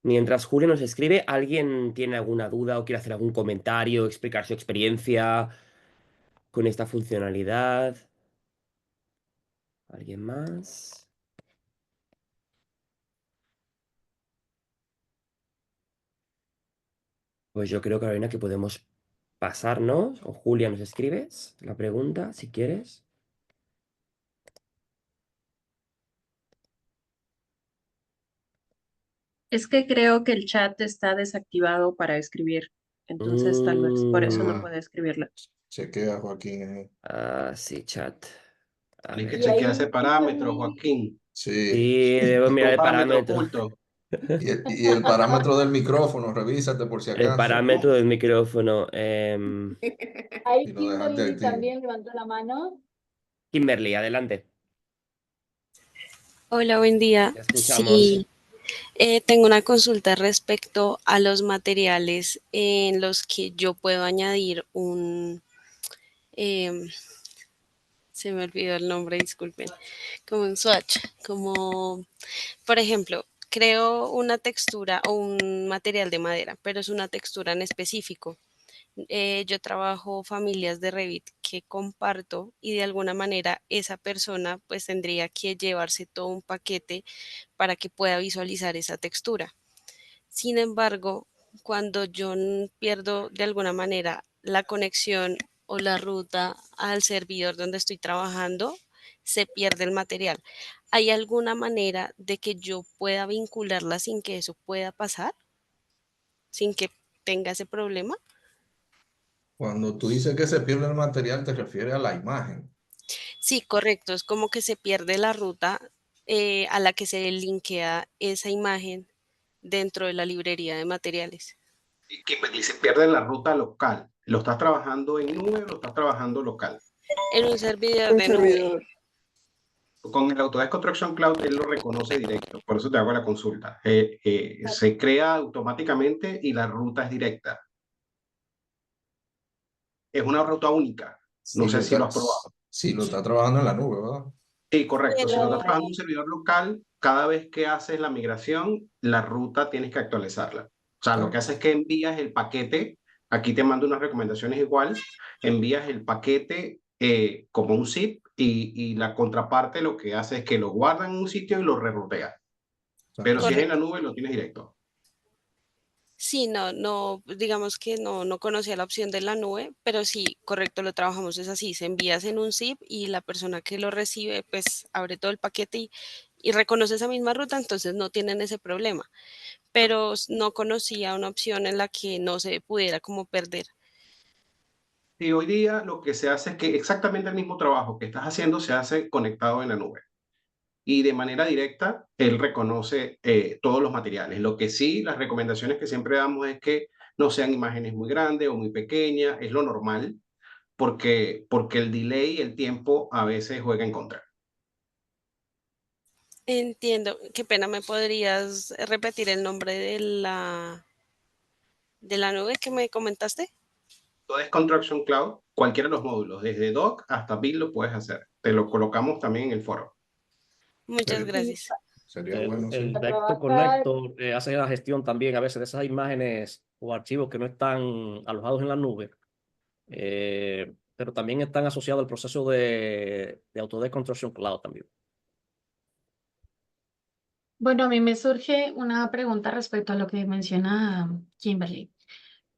Mientras Julia nos escribe, ¿alguien tiene alguna duda o quiere hacer algún comentario, explicar su experiencia con esta funcionalidad? ¿Alguien más? Pues yo creo, Carolina, que podemos pasarnos. O Julia, ¿nos escribes la pregunta, si quieres? Es que creo que el chat está desactivado para escribir, entonces tal vez por eso no Mm, Ah, puede escribirla. chequea, Joaquín. Sí, chat. A Hay que ver. Y chequear ahí ese parámetro, también, Joaquín. Sí. Sí, debo Es mirar un el parámetro parámetro. oculto. Y el parámetro del micrófono, revísate por si El acaso. parámetro del micrófono. ahí Y lo dejaste Kimberly activo. también levantó la mano. Kimberly, adelante. Hola, buen día. Te escuchamos. Sí, tengo una consulta respecto a los materiales en los que yo puedo añadir em, se me olvidó el nombre, disculpen, como un swatch, como, por ejemplo, creo una textura o un material de madera, pero es una textura en específico. Yo trabajo familias de Revit que comparto y de alguna manera esa persona pues tendría que llevarse todo un paquete para que pueda visualizar esa textura. Sin embargo, cuando yo pierdo de alguna manera la conexión o la ruta al servidor donde estoy trabajando, se pierde el material. ¿Hay alguna manera de que yo pueda vincularla sin que eso pueda pasar? ¿Sin que tenga ese problema? Cuando tú dices que se pierde el material, te refieres a la imagen. Sí, correcto. Es como que se pierde la ruta a la que se linkea esa imagen dentro de la librería de materiales. Y Kimberly, se pierde la ruta local. ¿Lo estás trabajando en nube o lo estás trabajando local? En un servidor Un de nube. servidor. Con el Autodesk Construction Cloud, él lo reconoce directo, por eso te hago la consulta. Se crea automáticamente y la ruta es directa. Es una ruta única. No sé si lo has probado. Si lo está trabajando en la nube, ¿verdad? Sí, correcto. Si lo estás Pero, trabajando en un servidor local, cada vez que haces la migración, la ruta tienes que actualizarla. O sea, lo que hace es que envías el paquete, aquí te mando unas recomendaciones igual, envías el paquete como un zip y la contraparte lo que hace es que lo guarda en un sitio y lo rerutea. Pero si es en la correcto. nube, lo tienes directo. Sí, no, digamos que no conocía la opción de la nube, pero sí, correcto, lo trabajamos, es así, se envías en un zip y la persona que lo recibe, pues abre todo el paquete y reconoce esa misma ruta, entonces no tienen ese problema, pero no conocía una opción en la que no se pudiera como perder. Y hoy día lo que se hace es que exactamente el mismo trabajo que estás haciendo se hace conectado en la nube. Y de manera directa, él reconoce todos los materiales. Lo que sí, las recomendaciones que siempre damos es que no sean imágenes muy grandes o muy pequeñas, es lo normal, porque el delay, el tiempo, a veces juega en contra. Entiendo, qué pena, ¿me podrías repetir el nombre de la nube que me comentaste? Todo es Construction Cloud, cualquiera de los módulos, desde Doc hasta Build lo puedes hacer. Te lo colocamos también en el foro. Muchas Sería, Y gracias. sería El, bueno, el sí. para Desktop trabajar, Connector hace la gestión también a veces de esas imágenes o archivos que no están alojados en la nube, pero también están asociados al proceso de Autodesk Construction Cloud también. Bueno, a mí me surge una pregunta respecto a lo que menciona Kimberly.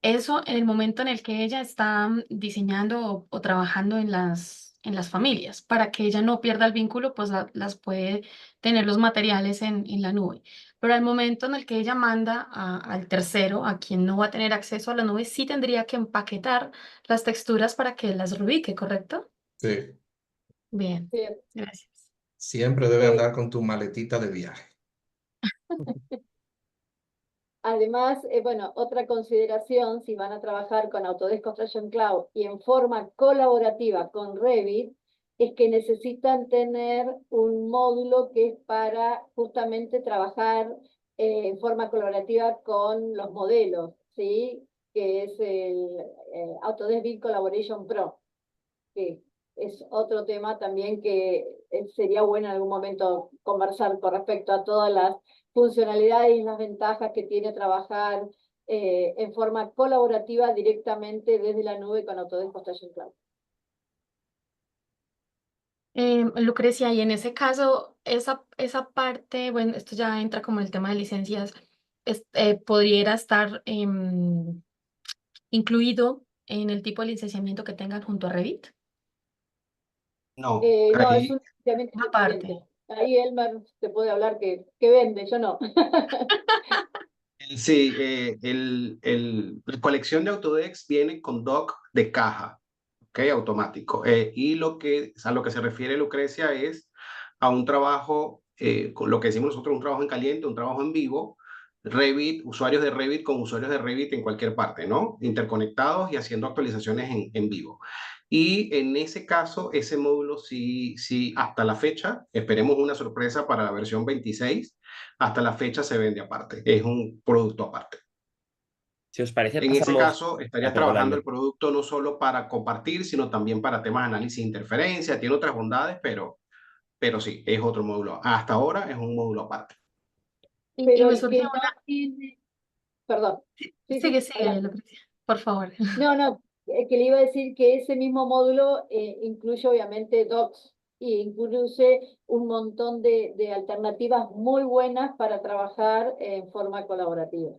Eso en el momento en el que ella está diseñando o trabajando en las familias, para que ella no pierda el vínculo, pues las puede tener los materiales en la nube. Pero al momento en el que ella manda al tercero, a quien no va a tener acceso a la nube, sí tendría que empaquetar las texturas para que las reubique, ¿correcto? Sí. Bien, eh, gracias. Siempre debe eh, andar con tu maletita de viaje. además, bueno, otra consideración, si van a trabajar con Autodesk Construction Cloud y en forma colaborativa con Revit, es que necesitan tener un módulo que es para justamente trabajar en forma colaborativa con los modelos, ¿sí? Que es el Autodesk Build Collaboration Pro, que es otro tema también que sería bueno en algún momento conversar con respecto a todas las funcionalidades y las ventajas que tiene trabajar en forma colaborativa directamente desde la nube con Autodesk Construction Cloud. Lucrecia, y en ese caso, esa parte, bueno, esto ya entra como el tema de licencias, podría estar incluido en el tipo de licenciamiento que tengan junto a Revit. No, No, es ahí un licenciamiento Aparte. independiente. Ahí Elmer te puede hablar que vende, yo no. sí, la colección de Autodesk viene con dock de caja, ¿ok? Automático. Y a lo que se refiere Lucrecia es a un trabajo, con lo que decimos nosotros, un trabajo en caliente, un trabajo en vivo, Revit, usuarios de Revit con usuarios de Revit en cualquier parte, ¿no? Interconectados y haciendo actualizaciones en vivo. Y en ese caso, ese módulo sí, hasta la fecha, esperemos una sorpresa para la versión 26, hasta la fecha se vende aparte, es un producto aparte. Si os parece, En ese pasamos... caso, Ah, estarías trabajando perdonadme. el producto no solo para compartir, sino también para temas de análisis de interferencia, tiene otras bondades, pero sí, es otro módulo. Hasta ahora es un módulo aparte. Y Pero me el surge que no tiene, perdón, sigue, adelante. Lucrecia, por favor. No, que le iba a decir que ese mismo módulo incluye obviamente docs y incluye un montón de alternativas muy buenas para trabajar en forma colaborativa.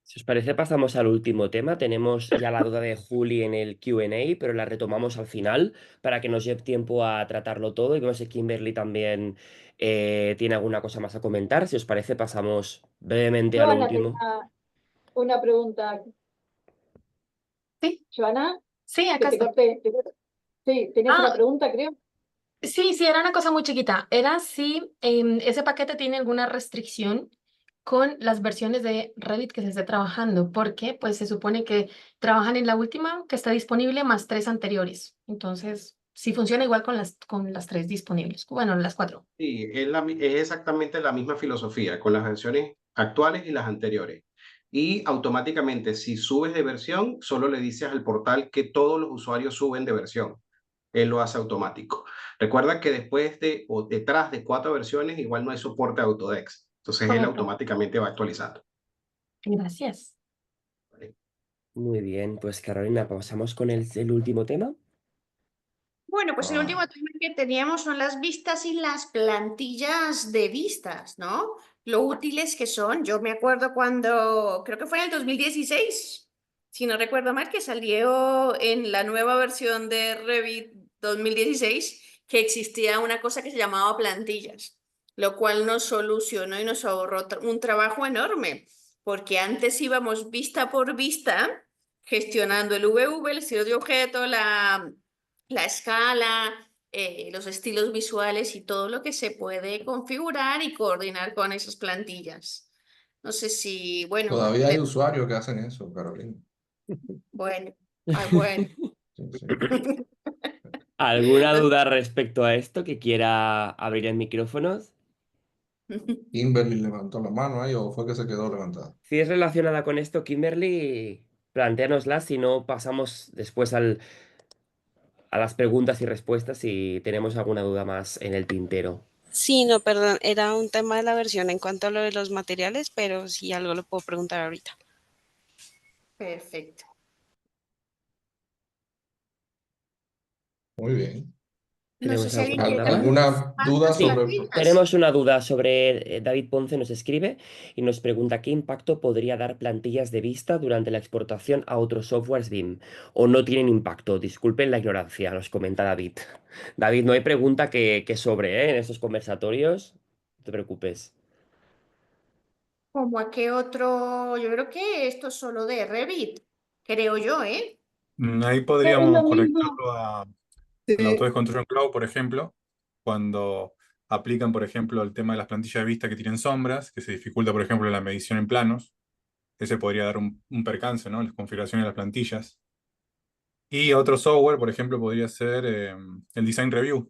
Si os parece, pasamos al último tema. Tenemos ya la duda de Juli en el Q&A, pero la retomamos al final para que nos lleve tiempo a tratarlo todo y que no sé, Kimberly también tiene alguna cosa más a comentar. Si os parece, pasamos brevemente a lo Joana último. tenía una pregunta. Sí, Joana, sí, que acá te estoy. corté. Sí, tenías una Ah, pregunta, creo. sí, era una cosa muy chiquita. Era si ese paquete tiene alguna restricción con las versiones de Revit que se esté trabajando, porque pues se supone que trabajan en la última que está disponible más 3 anteriores. Entonces, si funciona igual con las 3 disponibles. Bueno, las 4. Sí, es exactamente la misma filosofía con las versiones actuales y las anteriores. Y automáticamente, si subes de versión, solo le dices al portal que todos los usuarios suben de versión. Él lo hace automático. Recuerda que después de o detrás de 4 versiones, igual no hay soporte a Autodesk. Entonces él Correcto. automáticamente va actualizando. Gracias. ¿Vale? Muy bien, pues Carolina, pasamos con el último tema. Bueno, pues el último Ah, tema que teníamos son las vistas y las plantillas de vistas, ¿no? Lo útiles que son. Yo me acuerdo cuando, creo que fue en el 2016, si no recuerdo mal, que salió en la nueva versión de Revit 2016, que existía una cosa que se llamaba plantillas, lo cual nos solucionó y nos ahorró un trabajo enorme, porque antes íbamos vista por vista, gestionando el VV, el estilo de objeto, la escala, los estilos visuales y todo lo que se puede configurar y coordinar con esas plantillas. No sé si, bueno, todavía hay usuarios que hacen eso, Carolina. bueno, bueno. Sí, sí. ¿Alguna duda respecto a esto que quiera abrir el micrófono? Kimberly levantó la mano ahí o fue que se quedó levantada. Si es relacionada con esto, Kimberly, plantéanosla, si no pasamos después a las preguntas y respuestas si tenemos alguna duda más en el tintero. Sí, no, perdón, era un tema de la versión en cuanto a lo de los materiales, pero si algo lo puedo preguntar ahorita. Perfecto. Muy bien. No sé ¿Tenemos si alguien alguna quiere duda más? ¿Alguna más duda las Sí, sobre... plantillas. tenemos una duda sobre David Ponce nos escribe y nos pregunta qué impacto podría dar plantillas de vista durante la exportación a otros softwares BIM o no tienen impacto. Disculpen la ignorancia, nos comenta David. David, no hay pregunta que sobre, en estos conversatorios. No te preocupes. ¿Como a qué otro? Yo creo que esto es solo de Revit, creo yo, ¿eh? Ahí Es lo podríamos mismo. conectarlo al Sí. Autodesk Control Cloud, por ejemplo, cuando aplican, por ejemplo, el tema de las plantillas de vista que tienen sombras, que se dificulta, por ejemplo, la medición en planos. Ese podría dar un percance, ¿no? Las configuraciones de las plantillas. Y otro software, por ejemplo, podría ser el Design Review.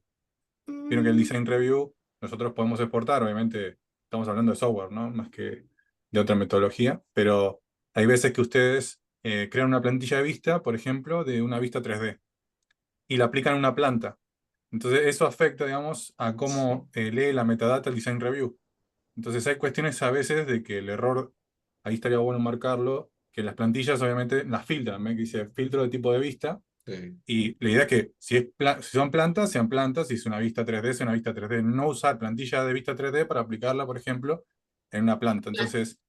Vieron que el Mm, Design Review nosotros podemos exportar, obviamente estamos hablando de software, ¿no? Más que de otra metodología, pero hay veces que ustedes crean una plantilla de vista, por ejemplo, de una vista 3D y la aplican en una planta. Entonces eso afecta, digamos, a cómo lee la metadata el Design Review. Entonces hay cuestiones a veces de que el error, ahí estaría bueno marcarlo, que las plantillas obviamente las filtran, ¿ven? Que dice filtro de tipo de vista, Sí. y la idea es que si son plantas, sean plantas, si es una vista 3D, sea una vista 3D. No usar plantilla de vista 3D para aplicarla, por ejemplo, en una planta. Entonces,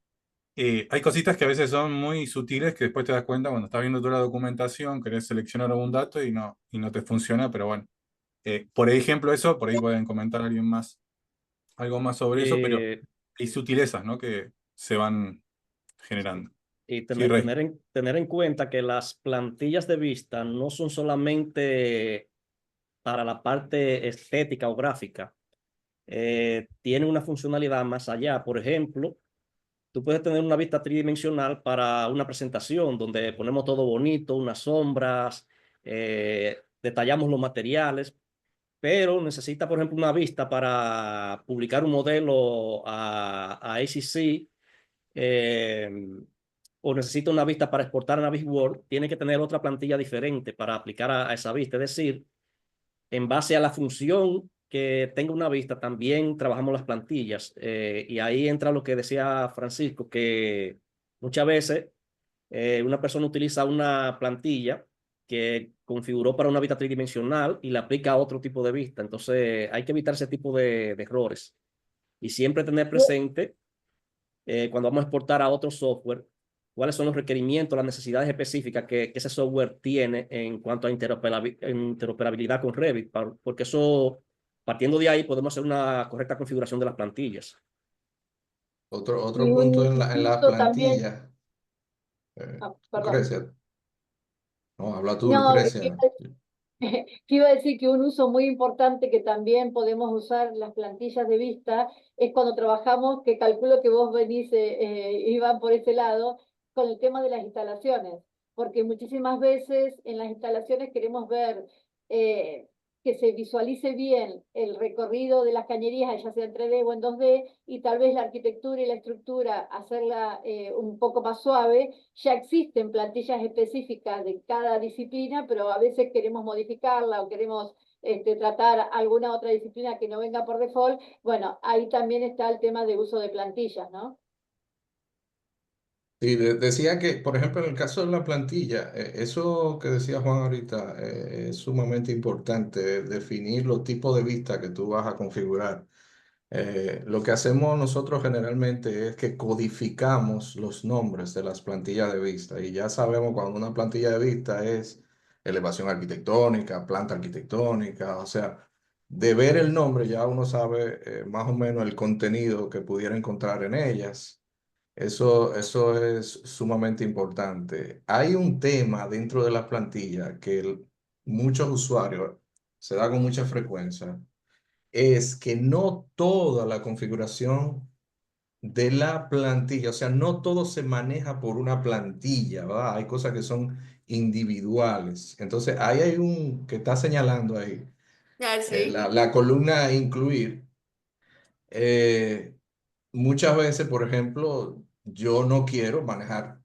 hay cositas que a veces son muy sutiles que después te das cuenta cuando estás viendo toda la documentación, querés seleccionar algún dato y no te funciona, pero bueno. Por ejemplo, eso, por ahí pueden comentar a alguien más, algo más sobre eso, pero Eh, hay sutilezas, ¿no? Que se van generando. y Sí, Rey. tener en cuenta que las plantillas de vista no son solamente para la parte estética o gráfica, tienen una funcionalidad más allá. Por ejemplo, tú puedes tener una vista tridimensional para una presentación donde ponemos todo bonito, unas sombras, detallamos los materiales, pero necesita, por ejemplo, una vista para publicar un modelo a ACC, eh, o necesita una vista para exportar a Navisworks, tiene que tener otra plantilla diferente para aplicar a esa vista. Es decir, en base a la función que tenga una vista, también trabajamos las plantillas. Y ahí entra lo que decía Francisco, que muchas veces una persona utiliza una plantilla que configuró para una vista tridimensional y la aplica a otro tipo de vista. Entonces hay que evitar ese tipo de errores y siempre tener presente cuando vamos a exportar a otro software cuáles son los requerimientos, las necesidades específicas que ese software tiene en cuanto a interoperabilidad con Revit, porque eso, partiendo de ahí, podemos hacer una correcta configuración de las plantillas. Otro Y punto un en la punto también, plantilla. perdón. Lucrecia, no, habla tú, No, Lucrecia. que iba a decir que un uso muy importante que también podemos usar las plantillas de vista es cuando trabajamos, que calculo que vos venís, Iván, por ese lado, con el tema de las instalaciones, porque muchísimas veces en las instalaciones queremos ver que se visualice bien el recorrido de las cañerías, ya sea en 3D o en 2D, y tal vez la arquitectura y la estructura hacerla un poco más suave. Ya existen plantillas específicas de cada disciplina, pero a veces queremos modificarla o queremos tratar alguna otra disciplina que no venga por default. Bueno, ahí también está el tema de uso de plantillas, ¿no? Sí, decía que, por ejemplo, en el caso de la plantilla, eso que decía Juan ahorita, es sumamente importante, definir los tipos de vista que tú vas a configurar. Lo que hacemos nosotros generalmente es que codificamos los nombres de las plantillas de vista y ya sabemos cuando una plantilla de vista es elevación arquitectónica, planta arquitectónica, o sea, de ver el nombre ya uno sabe más o menos el contenido que pudiera encontrar en ellas. Eso es sumamente importante. Hay un tema dentro de la plantilla que muchos usuarios se da con mucha frecuencia, es que no toda la configuración de la plantilla, o sea, no todo se maneja por una plantilla, ¿verdad? Hay cosas que son individuales. Entonces, ahí hay un que está señalando ahí, Ah, sí. la columna incluir. eh, Muchas veces, por ejemplo, yo no quiero manejar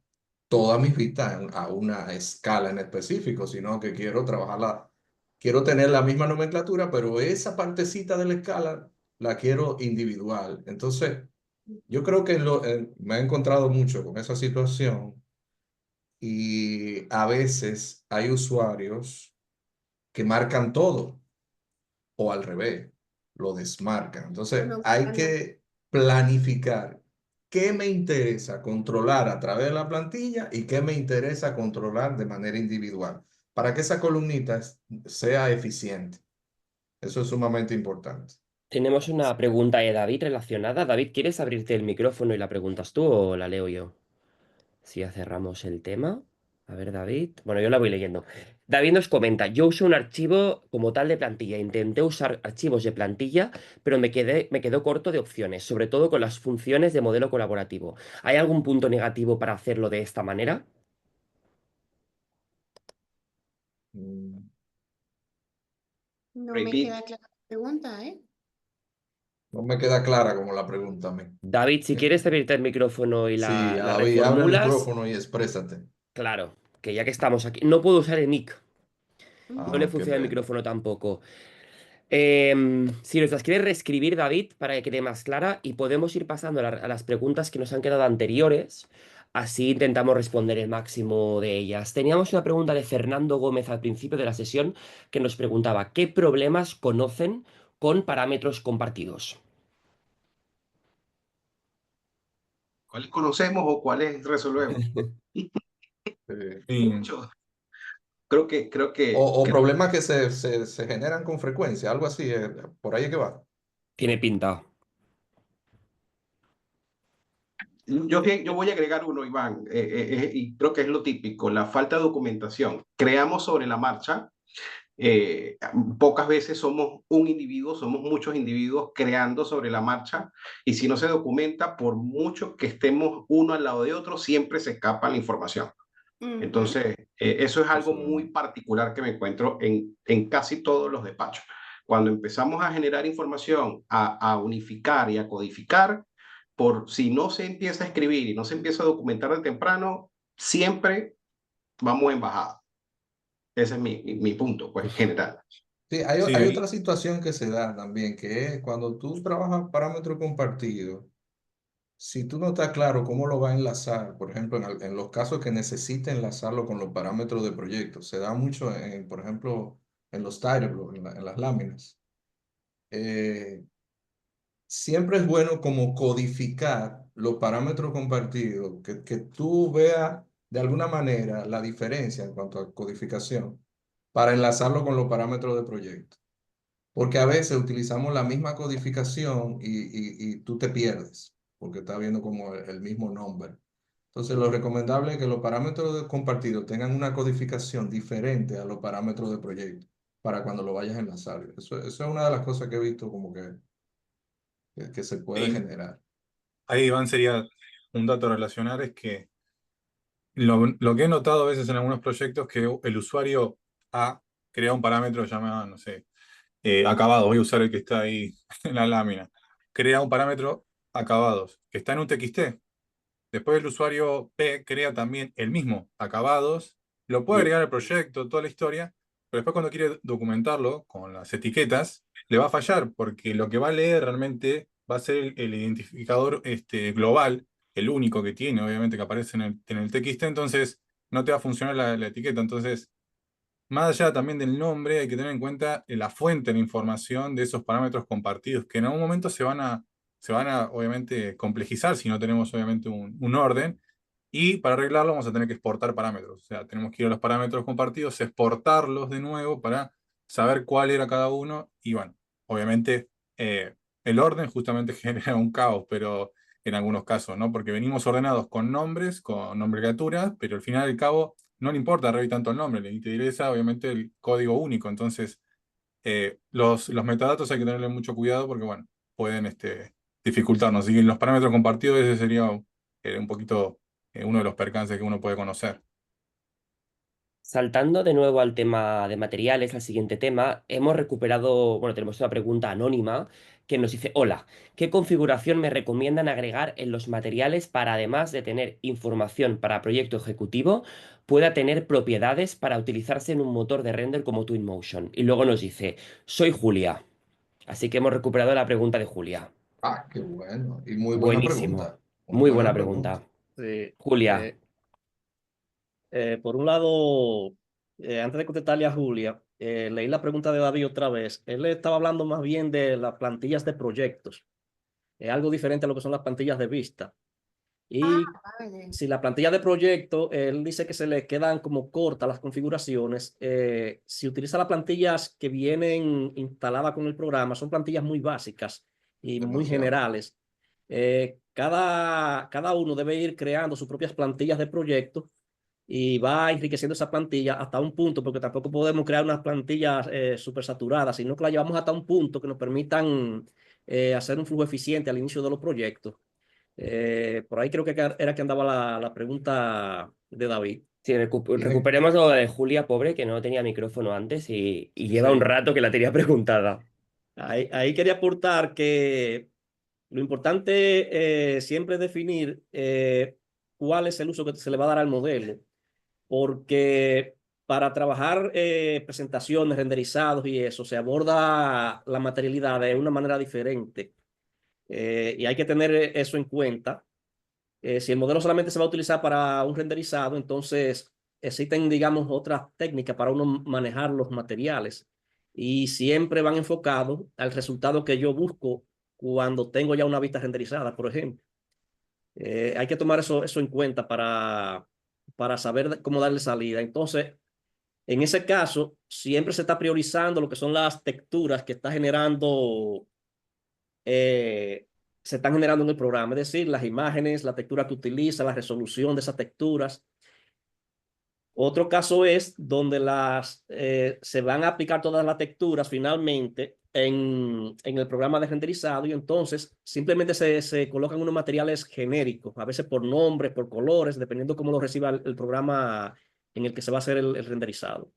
todas mis vistas a una escala en específico, sino que quiero trabajarla, quiero tener la misma nomenclatura, pero esa partecita de la escala la quiero individual. Entonces, yo creo que me he encontrado mucho con esa situación y a veces hay usuarios que marcan todo o al revés, lo desmarcan. Entonces, No, hay no. que planificar qué me interesa controlar a través de la plantilla y qué me interesa controlar de manera individual para que esa columnita sea eficiente. Eso es sumamente importante. Tenemos una pregunta de David relacionada. David, ¿quieres abrirte el micrófono y la preguntas tú o la leo yo? Si ya cerramos el tema. A ver, David. Bueno, yo la voy leyendo. David nos comenta, yo uso un archivo como tal de plantilla. Intenté usar archivos de plantilla, pero me quedó corto de opciones, sobre todo con las funciones de modelo colaborativo. ¿Hay algún punto negativo para hacerlo de esta manera? Mm, No me Repeat. queda clara la pregunta, ¿eh? No me queda clara como la pregunta a mí. David, si quieres abrirte el micrófono y Sí, la abre el reformulas, micrófono y exprésate. claro, que ya que estamos aquí, no puedo usar el mic, no le Ah, qué funciona el pena. micrófono tampoco. Si nos las quieres reescribir, David, para que quede más clara y podemos ir pasando a las preguntas que nos han quedado anteriores, así intentamos responder el máximo de ellas. Teníamos una pregunta de Fernando Gómez al principio de la sesión que nos preguntaba, ¿qué problemas conocen con parámetros compartidos? ¿Cuáles conocemos o cuáles resolvemos? Sí. Muchos. Creo O que problemas que se generan con frecuencia, algo así, por ahí es que va. Tiene pinta. yo voy a agregar uno, Iván, y creo que es lo típico, la falta de documentación. Creamos sobre la marcha. Pocas veces somos un individuo, somos muchos individuos creando sobre la marcha y si no se documenta, por mucho que estemos uno al lado de otro, siempre se escapa la información. Ujú. Entonces, eso es algo Eso, muy particular que me encuentro en casi todos los despachos. Cuando empezamos a generar información, a unificar y a codificar, por si no se empieza a escribir y no se empieza a documentar de temprano, siempre vamos en bajada. Ese es mi punto, pues, general. sí, hay Sí, otra situación que se da también, que es cuando tú trabajas parámetro compartido, si tú no estás claro cómo lo va a enlazar, por ejemplo, en los casos que necesite enlazarlo con los parámetros de proyecto, se da mucho, por ejemplo, en los title en las láminas. Eh, Siempre es bueno como codificar los parámetros compartidos, que tú veas de alguna manera la diferencia en cuanto a codificación para enlazarlo con los parámetros de proyecto. Porque a veces utilizamos la misma codificación y tú te pierdes, porque estás viendo como el mismo nombre. Entonces, lo recomendable es que los parámetros compartidos tengan una codificación diferente a los parámetros de proyecto para cuando lo vayas a enlazar. Eso es una de las cosas que he visto como que se puede sí. generar. Ahí, Iván, sería un dato a relacionar, es que lo que he notado a veces en algunos proyectos que el usuario A crea un parámetro llamado, no sé, acabados, voy a usar el que está ahí en la lámina. Crea un parámetro acabados, que está en un TXT. Después el usuario P crea también el mismo, acabados, lo puede agregar al proyecto, toda la historia, pero después cuando quiere documentarlo con las etiquetas, le va a fallar, porque lo que va a leer realmente va a ser el identificador global, el único que tiene, obviamente, que aparece en el TXT, entonces no te va a funcionar la etiqueta. Entonces, más allá también del nombre, hay que tener en cuenta la fuente de la información de esos parámetros compartidos, que en algún momento se van a obviamente complejizar si no tenemos obviamente un orden. Y para arreglarlo vamos a tener que exportar parámetros. O sea, tenemos que ir a los parámetros compartidos, exportarlos de nuevo para saber cuál era cada uno. Y bueno, obviamente el orden justamente genera un caos, pero en algunos casos, ¿no? Porque venimos ordenados con nombres, con nomenclaturas, pero al final y al cabo no le importa a Revit tanto el nombre, le interesa obviamente el código único. Entonces, los metadatos hay que tenerle mucho cuidado porque, bueno, pueden dificultarnos. Así que los parámetros compartidos, ese sería un poquito uno de los percances que uno puede conocer. Saltando de nuevo al tema de materiales, al siguiente tema, hemos recuperado, bueno, tenemos una pregunta anónima que nos dice, hola, ¿qué configuración me recomiendan agregar en los materiales para, además de tener información para proyecto ejecutivo, pueda tener propiedades para utilizarse en un motor de render como Twinmotion? Y luego nos dice, soy Julia. Así que hemos recuperado la pregunta de Julia. Ah, qué bueno. Y muy buena Buenísimo. pregunta. Muy Muy buena buena pregunta. pregunta. Sí, Julia. por un lado, antes de contestarle a Julia, leí la pregunta de David otra vez. Él estaba hablando más bien de las plantillas de proyectos. Es algo diferente a lo que son las plantillas de vista. Y Vale. si la plantilla de proyecto, él dice que se le quedan como cortas las configuraciones. Si utiliza las plantillas que vienen instaladas con el programa, son plantillas muy básicas y muy Demasiado. generales. Cada uno debe ir creando sus propias plantillas de proyecto y va enriqueciendo esa plantilla hasta un punto, porque tampoco podemos crear unas plantillas súper saturadas, sino que la llevamos hasta un punto que nos permitan hacer un flujo eficiente al inicio de los proyectos. Por ahí creo que era que andaba la pregunta de David. Sí, Tiene, recuperemos lo de Julia, pobre, que no tenía micrófono antes y lleva un Sí. rato que la tenía preguntada. Ahí quería aportar que lo importante siempre es definir cuál es el uso que se le va a dar al modelo, porque para trabajar presentaciones, renderizados y eso, se aborda la materialidad de una manera diferente. Y hay que tener eso en cuenta. Si el modelo solamente se va a utilizar para un renderizado, entonces existen, digamos, otras técnicas para uno manejar los materiales y siempre van enfocados al resultado que yo busco cuando tengo ya una vista renderizada, por ejemplo. Hay que tomar eso en cuenta para saber cómo darle salida. Entonces, en ese caso, siempre se está priorizando lo que son las texturas que está generando eh, se están generando en el programa, es decir, las imágenes, la textura que utiliza, la resolución de esas texturas. Otro caso es donde se van a aplicar todas las texturas finalmente en el programa de renderizado y entonces simplemente se colocan unos materiales genéricos, a veces por nombres, por colores, dependiendo cómo lo reciba el programa en el que se va a hacer el renderizado.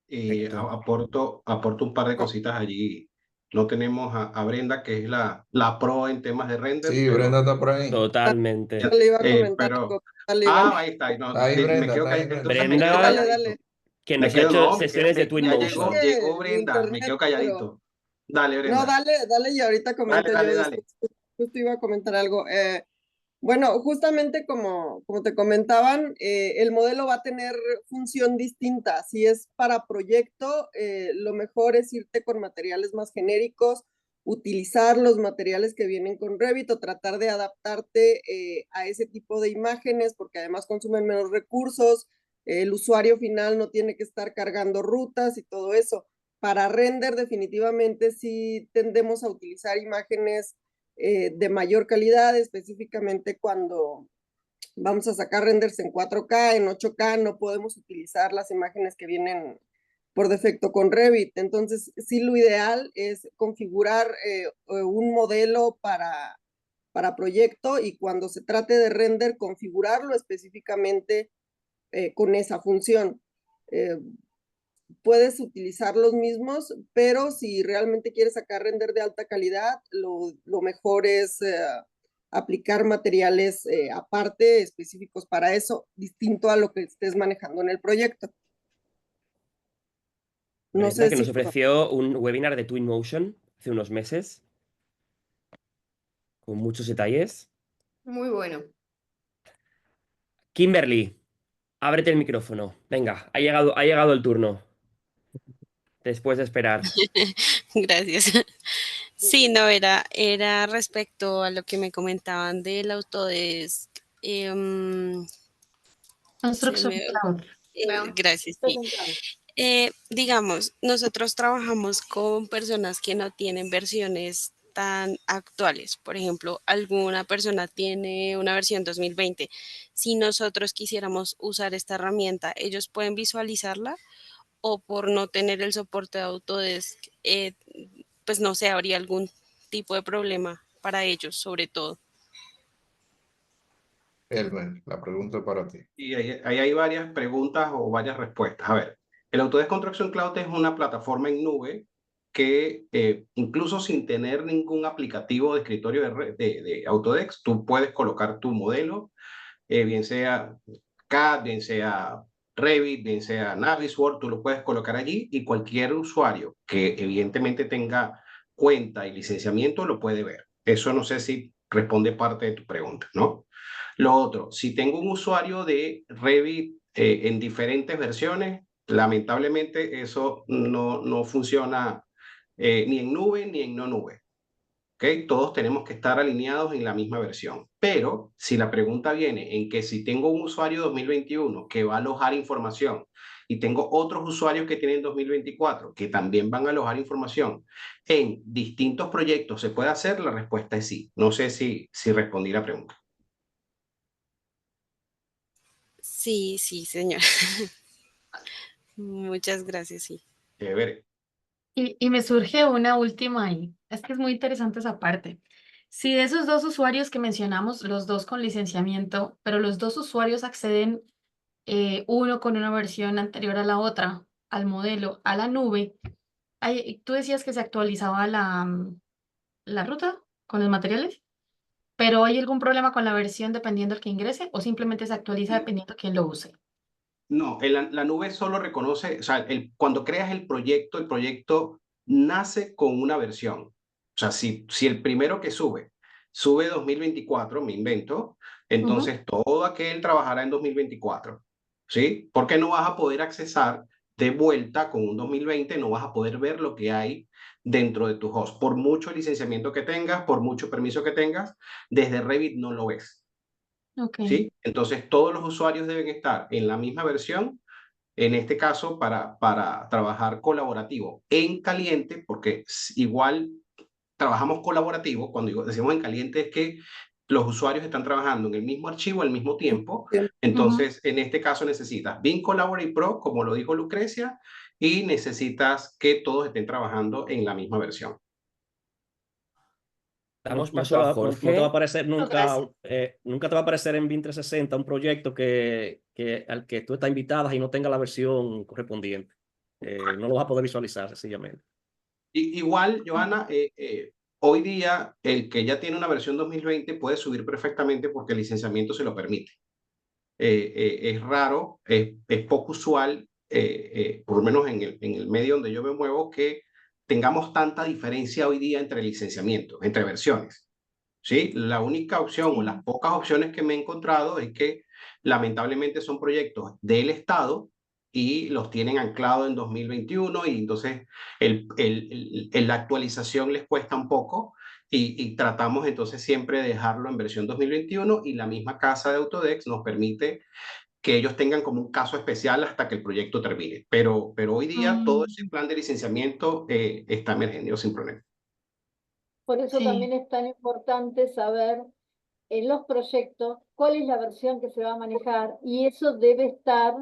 Perfecto. Aporto un par de cositas allí. No tenemos a Brenda, que es la pro en temas de render, sí, Brenda pero, está por ahí. Totalmente. Le iba a comentar pero algo. Dale, Iván. ahí está. No, Está ahí me Brenda, quedo está ahí calladito. Brenda. Entonces me quedo Brenda, Dale, calladito. dale. que Me nos ha quedo, hecho no, sesiones de ya Es Twinmotion. llegó que mi Brenda, me internet, quedo pero calladito. Dale, no, Brenda. dale y ahorita Dale, comento dale, yo dale. después. Justo iba a comentar algo. Bueno, justamente como te comentaban, el modelo va a tener función distinta. Si es para proyecto, lo mejor es irte con materiales más genéricos, utilizar los materiales que vienen con Revit o tratar de adaptarte a ese tipo de imágenes porque además consumen menos recursos, el usuario final no tiene que estar cargando rutas y todo eso. Para render definitivamente sí tendemos a utilizar imágenes de mayor calidad, específicamente cuando vamos a sacar renders en 4K, en 8K, no podemos utilizar las imágenes que vienen por defecto con Revit. Entonces, sí, lo ideal es configurar un modelo para proyecto y cuando se trate de render, configurarlo específicamente con esa función. puedes utilizar los mismos, pero si realmente quieres sacar render de alta calidad, lo mejor es aplicar materiales aparte, específicos para eso, distinto a lo que estés manejando en el proyecto. No Brenda, sé que nos si... ofreció un webinar de Twinmotion hace unos meses, con muchos detalles. Muy bueno. Kimberly, ábrete el micrófono. Venga, ha llegado el turno. Después de esperar. Gracias. Sí, no, era respecto a lo que me comentaban del Autodesk. Se Construction me- Cloud. gracias, sí. Digamos, nosotros trabajamos con personas que no tienen versiones tan actuales. Por ejemplo, alguna persona tiene una versión 2020. Si nosotros quisiéramos usar esta herramienta, ¿ellos pueden visualizarla? O por no tener el soporte de Autodesk, pues no sé, habría algún tipo de problema para ellos, sobre todo. Elmer, la pregunta es para ti. Y ahí hay varias preguntas o varias respuestas. A ver, el Autodesk Construction Cloud es una plataforma en nube que incluso sin tener ningún aplicativo de escritorio de Autodesk, tú puedes colocar tu modelo, bien sea CAD, bien sea Revit, bien sea Navisworks, tú lo puedes colocar allí y cualquier usuario que evidentemente tenga cuenta y licenciamiento lo puede ver. Eso no sé si responde parte de tu pregunta, ¿no? Lo otro, si tengo un usuario de Revit en diferentes versiones, lamentablemente eso no funciona ni en nube ni en no nube. ¿Okay? Todos tenemos que estar alineados en la misma versión. Pero si la pregunta viene en que si tengo un usuario 2021 que va a alojar información y tengo otros usuarios que tienen 2024 que también van a alojar información en distintos proyectos, ¿se puede hacer? La respuesta es sí. No sé si respondí la pregunta. Sí, sí, señor. Muchas gracias, sí. Chévere. Y me surge una última ahí. Es que es muy interesante esa parte. Si de esos dos usuarios que mencionamos, los dos con licenciamiento, pero los dos usuarios acceden, uno con una versión anterior a la otra, al modelo, a la nube, tú decías que se actualizaba la ruta con los materiales, pero ¿hay algún problema con la versión dependiendo del que ingrese o simplemente se actualiza dependiendo de quién lo use? No, la nube solo reconoce, o sea, cuando creas el proyecto nace con una versión. O sea, si el primero que sube 2024, me invento, Ujú. entonces todo aquel trabajará en 2024, ¿sí? Porque no vas a poder accesar de vuelta con un 2020, no vas a poder ver lo que hay dentro de tu host. Por mucho licenciamiento que tengas, por mucho permiso que tengas, desde Revit no lo ves. Ok. ¿Sí? Entonces, todos los usuarios deben estar en la misma versión, en este caso, para trabajar colaborativo en caliente, porque igual trabajamos colaborativo, cuando decimos en caliente es que los usuarios están trabajando en el mismo archivo al mismo tiempo, Ujú. entonces en este caso necesitas BIM Collaborate Pro, como lo dijo Lucrecia, y necesitas que todos estén trabajando en la misma versión. Damos paso a No te va a Jorge. aparecer nunca, Gracias. nunca te va a aparecer en BIM 360 un proyecto al que tú estás invitada y no tenga la versión correspondiente. No lo vas a poder visualizar sencillamente. Igual, Joana, hoy día el que ya tiene una versión 2020 puede subir perfectamente porque el licenciamiento se lo permite. Es raro, es poco usual, por lo menos en el medio donde yo me muevo, que tengamos tanta diferencia hoy día entre licenciamientos, entre versiones. ¿Sí? La única opción o las Sí. pocas opciones que me he encontrado es que lamentablemente son proyectos del Estado y los tienen anclados en 2021 y entonces la actualización les cuesta un poco y tratamos entonces siempre de dejarlo en versión 2021 y la misma casa de Autodesk nos permite que ellos tengan como un caso especial hasta que el proyecto termine. Pero hoy día todo ese Mm, plan de licenciamiento está emergiendo sin problema. Por eso sí. también es tan importante saber en los proyectos cuál es la versión que se va a manejar y eso debe estar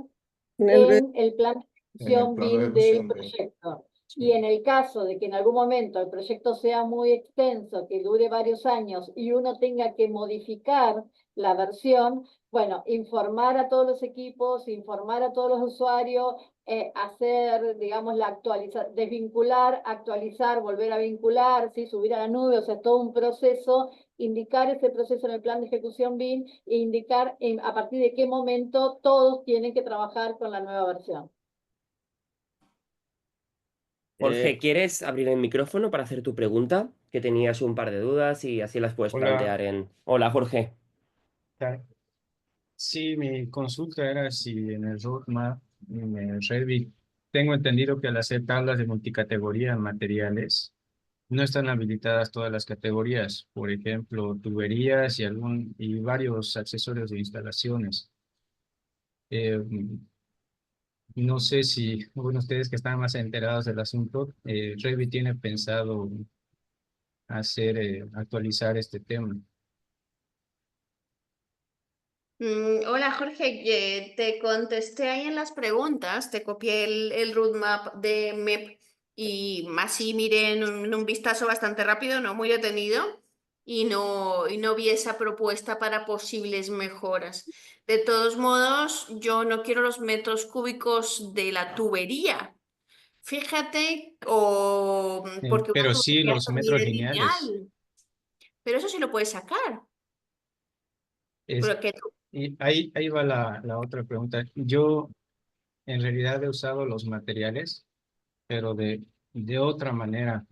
En el, en el plan de En el ejecución plan de BIM del ejecución, bien. proyecto. Y Sí. en el caso de que en algún momento el proyecto sea muy extenso, que dure varios años y uno tenga que modificar la versión, bueno, informar a todos los equipos, informar a todos los usuarios, hacer, digamos, la actualización, desvincular, actualizar, volver a vincular, ¿sí? Subir a la nube, o sea, todo un proceso, indicar ese proceso en el plan de ejecución BIM e indicar a partir de qué momento todos tienen que trabajar con la nueva versión. Jorge, ¿quieres abrir el micrófono para hacer tu pregunta? Que tenías un par de dudas y así las puedes Hola, plantear en... Hola, Jorge. tal. Sí, mi consulta era si en el roadmap, en el Revit, tengo entendido que al hacer tablas de multicategoría en materiales, no están habilitadas todas las categorías, por ejemplo, tuberías y varios accesorios de instalaciones. Eh, no sé si, bueno, ustedes que están más enterados del asunto, Revit tiene pensado actualizar este tema. Hola Jorge, te contesté ahí en las preguntas, te copié el roadmap de MEP y así miré en un vistazo bastante rápido, no muy detenido, y no vi esa propuesta para posibles mejoras. De todos modos, yo no quiero los metros cúbicos de la tubería. Fíjate, porque una Pero sí tubería los se metros mide lineales. lineal, pero eso sí lo puedes sacar. Es, Pero que y ahí va la otra pregunta. Yo en realidad he usado los materiales, pero de otra manera.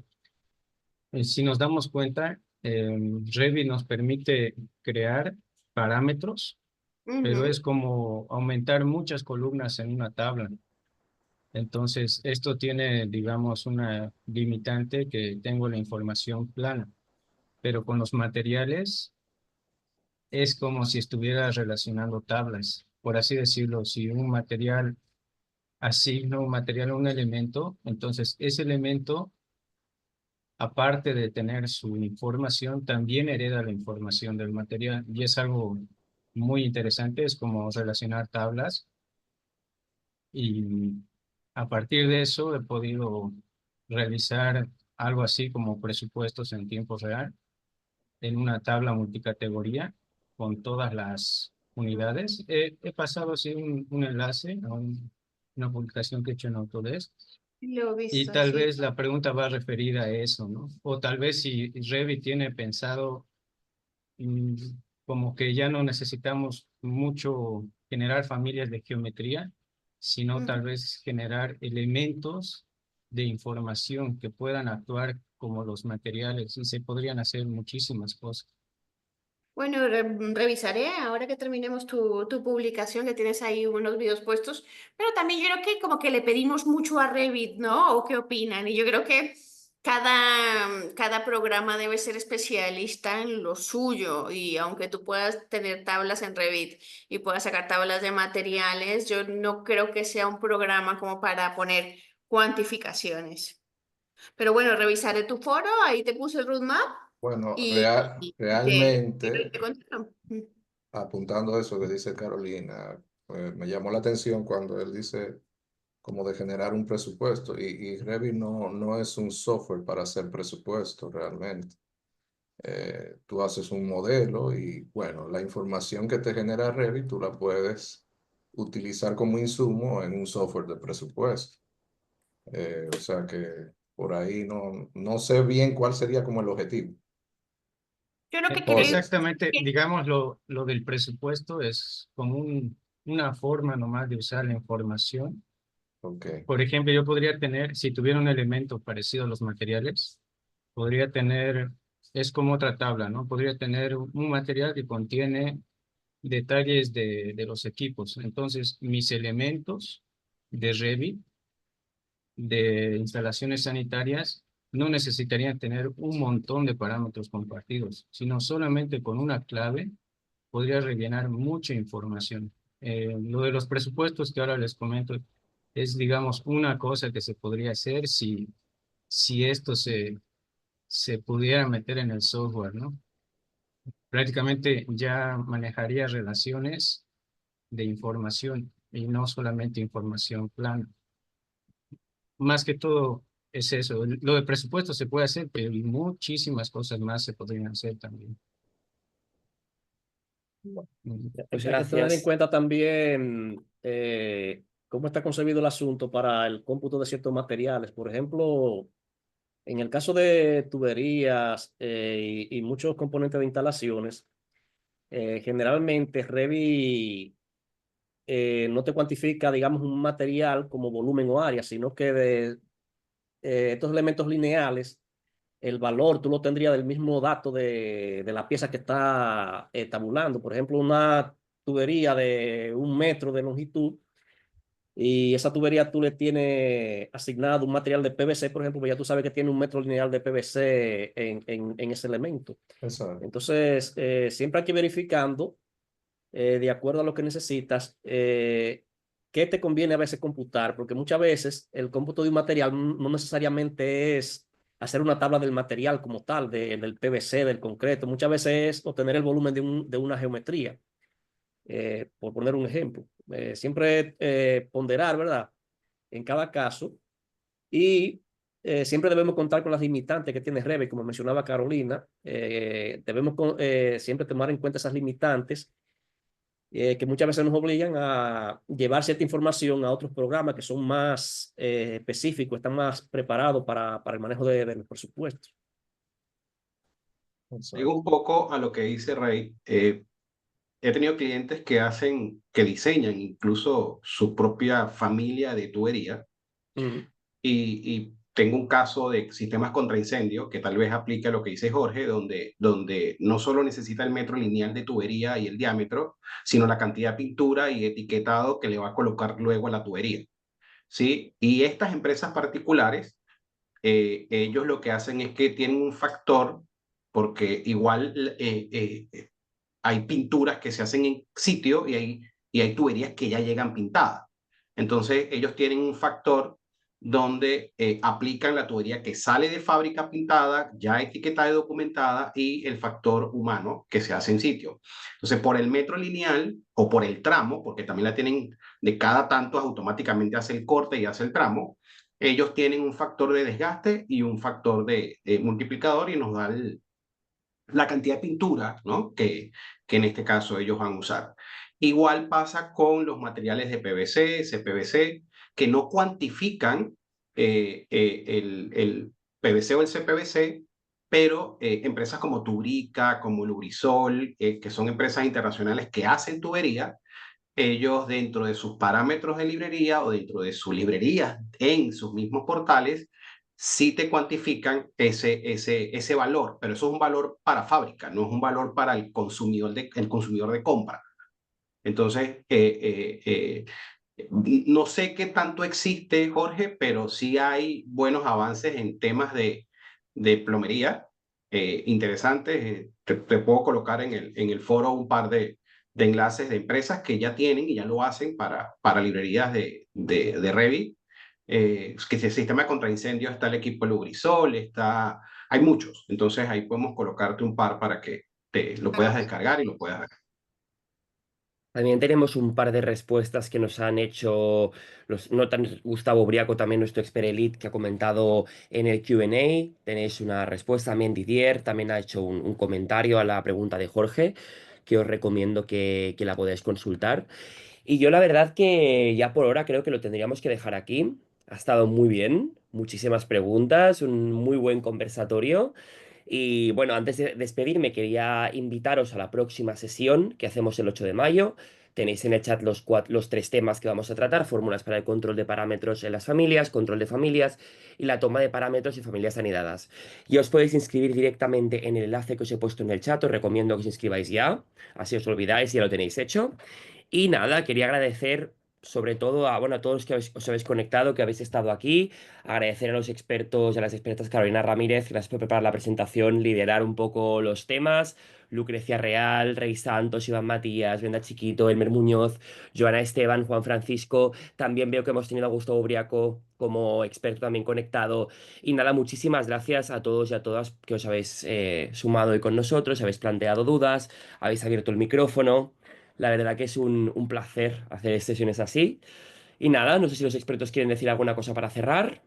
Si nos damos cuenta, Revit nos permite crear parámetros, pero Ujú. es como aumentar muchas columnas en una tabla. Entonces, esto tiene, digamos, una limitante que tengo la información plana, pero con los materiales es como si estuviera relacionando tablas. Por así decirlo, si un material asigna un material a un elemento, entonces ese elemento, aparte de tener su información, también hereda la información del material. Y es algo muy interesante, es como relacionar tablas. Y a partir de eso he podido realizar algo así como presupuestos en tiempo real en una tabla multicategoría con todas las unidades. He pasado así un enlace a una publicación que he hecho en Autodesk. Lo he Y visto, tal sí. vez la pregunta va referida a eso, ¿no? O tal vez si Revit tiene pensado mm, como que ya no necesitamos mucho generar familias de geometría, sino tal vez generar elementos de información que puedan actuar como los materiales y se podrían hacer muchísimas cosas. Bueno, revisaré ahora que terminemos tu publicación, que tienes ahí unos vídeos puestos, pero también yo creo que como que le pedimos mucho a Revit, ¿no? ¿O qué opinan? Y yo creo que cada programa debe ser especialista en lo suyo y aunque tú puedas tener tablas en Revit y puedas sacar tablas de materiales, yo no creo que sea un programa como para poner cuantificaciones. Pero bueno, revisaré tu foro, ahí te puse el roadmap Bueno, y realmente, te contesto. apuntando a eso que dice Carolina, me llamó la atención cuando él dice como de generar un presupuesto y Revit no es un software para hacer presupuesto realmente. Tú haces un modelo y bueno, la información que te genera Revit tú la puedes utilizar como insumo en un software de presupuesto. O sea que por ahí no sé bien cuál sería como el objetivo. Yo lo que creo es Exactamente, que digamos, lo del presupuesto es como una forma nomás de usar la información. Ok, Por ejemplo, yo podría tener, si tuviera un elemento parecido a los materiales, podría tener, es como otra tabla, ¿no? Podría tener un material que contiene detalles de los equipos. Entonces, mis elementos de Revit, de instalaciones sanitarias, no necesitarían tener un montón de parámetros compartidos, sino solamente con una clave podría rellenar mucha información. Lo de los presupuestos que ahora les comento es, digamos, una cosa que se podría hacer si esto se pudiera meter en el software, ¿no? Prácticamente ya manejaría relaciones de información y no solamente información plana. Más que todo es eso. Lo de presupuesto se puede hacer, pero muchísimas cosas más se podrían hacer también. Pues Hay que tener en gracias. cuenta también cómo está concebido el asunto para el cómputo de ciertos materiales. Por ejemplo, en el caso de tuberías y muchos componentes de instalaciones, generalmente Revit no te cuantifica, digamos, un material como volumen o área, sino que de estos elementos lineales, el valor tú lo tendrías del mismo dato de la pieza que está tabulando. Por ejemplo, una tubería de 1 metro de longitud y esa tubería tú le tienes asignado un material de PVC, por ejemplo, pues ya tú sabes que tiene 1 metro lineal de PVC en ese elemento. Exacto. Entonces, siempre hay que ir verificando, de acuerdo a lo que necesitas, qué te conviene a veces computar, porque muchas veces el cómputo de un material no necesariamente es hacer una tabla del material como tal, del PVC, del concreto. Muchas veces es obtener el volumen de una geometría, por poner un ejemplo. Siempre ponderar, ¿verdad? En cada caso. Y siempre debemos contar con las limitantes que tiene Revit, como mencionaba Carolina. Debemos siempre tomar en cuenta esas limitantes que muchas veces nos obligan a llevar cierta información a otros programas que son más específicos, están más preparados para el manejo de los presupuestos. Digo un poco a lo que dice Rey. He tenido clientes que diseñan incluso su propia familia de tubería y tengo un caso de sistemas contra incendio que tal vez aplique a lo que dice Jorge, donde no solo necesita el metro lineal de tubería y el diámetro, sino la cantidad de pintura y etiquetado que le va a colocar luego a la tubería. ¿Sí? Y estas empresas particulares, ellos lo que hacen es que tienen un factor, porque igual hay pinturas que se hacen en sitio y hay tuberías que ya llegan pintadas. Entonces, ellos tienen un factor donde aplican la tubería que sale de fábrica pintada, ya etiquetada y documentada, y el factor humano que se hace en sitio. Entonces, por el metro lineal o por el tramo, porque también la tienen de cada tanto, automáticamente hace el corte y hace el tramo, ellos tienen un factor de desgaste y un factor de multiplicador y nos da la cantidad de pintura, ¿no? que en este caso ellos van a usar. Igual pasa con los materiales de PVC, CPVC, que no cuantifican el PVC o el CPVC, pero empresas como Tubrica, como Lubrisol, que son empresas internacionales que hacen tubería, ellos dentro de sus parámetros de librería o dentro de su librería en sus mismos portales, sí te cuantifican ese valor, pero eso es un valor para fábrica, no es un valor para el consumidor de compra. Entonces, no sé qué tanto existe, Jorge, pero sí hay buenos avances en temas de plomería interesantes. Te puedo colocar en el foro un par de enlaces de empresas que ya tienen y ya lo hacen para librerías de Revit. Que si el sistema contra incendios está el equipo Lubrisol, hay muchos. Entonces ahí podemos colocarte un par para que lo puedas descargar y lo puedas ver. También tenemos un par de respuestas que nos han hecho los notan Gustavo Briaco, también nuestro expert elite, que ha comentado en el Q&A. Tenéis una respuesta, también Didier también ha hecho un comentario a la pregunta de Jorge, que os recomiendo que la podáis consultar. Y yo la verdad que ya por ahora creo que lo tendríamos que dejar aquí. Ha estado muy bien, muchísimas preguntas, un muy buen conversatorio. Y bueno, antes de despedirme, quería invitaros a la próxima sesión que hacemos el 8 de mayo. Tenéis en el chat los 3 temas que vamos a tratar: fórmulas para el control de parámetros en las familias, control de familias y la toma de parámetros y familias anidadas. Y os podéis inscribir directamente en el enlace que os he puesto en el chat. Os recomiendo que os inscribáis ya, así os olvidáis y ya lo tenéis hecho. Y nada, quería agradecer sobre todo bueno, a todos los que os habéis conectado, que habéis estado aquí. Agradecer a los expertos y a las expertas Carolina Ramírez, gracias por preparar la presentación, liderar un poco los temas. Lucrecia Real, Rey Santos, Iván Matías, Brenda Chiquito, Elmer Muñoz, Joana Esteban, Juan Francisco. También veo que hemos tenido a Gustavo Briaco como experto también conectado. Y nada, muchísimas gracias a todos y a todas que os habéis sumado hoy con nosotros, habéis planteado dudas, habéis abierto el micrófono. La verdad que es un placer hacer sesiones así. Y nada, no sé si los expertos quieren decir alguna cosa para cerrar.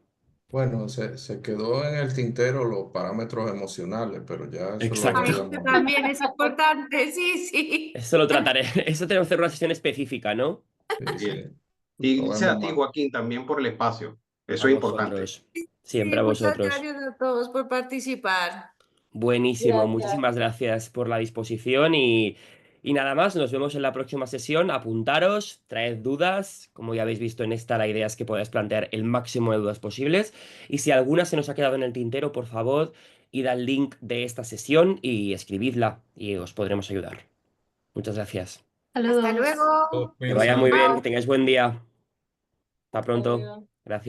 Bueno, se quedó en el tintero los parámetros emocionales, pero ya eso lo Exacto. Ay, veríamos. esto también es importante, sí, sí. Eso lo trataré. Eso tenemos que hacer una sesión específica, ¿no? Sí, Bien. sí, Y lo gracias a vemos ti, más. Joaquín, también por el espacio. A Eso es importante. vosotros. Siempre Sí, a muchas vosotros. gracias a todos por participar. Buenísimo. Gracias. Muchísimas gracias por la disposición y nada más. Nos vemos en la próxima sesión. Apuntaros, traed dudas. Como ya habéis visto en esta, la idea es que podáis plantear el máximo de dudas posibles. Y si alguna se nos ha quedado en el tintero, por favor, id al link de esta sesión y escribidla y os podremos ayudar. Muchas gracias. Hasta Saludos. luego. Que vaya muy Cuídense. bien, que Chao. tengáis buen día. Hasta Hasta pronto. luego. Gracias.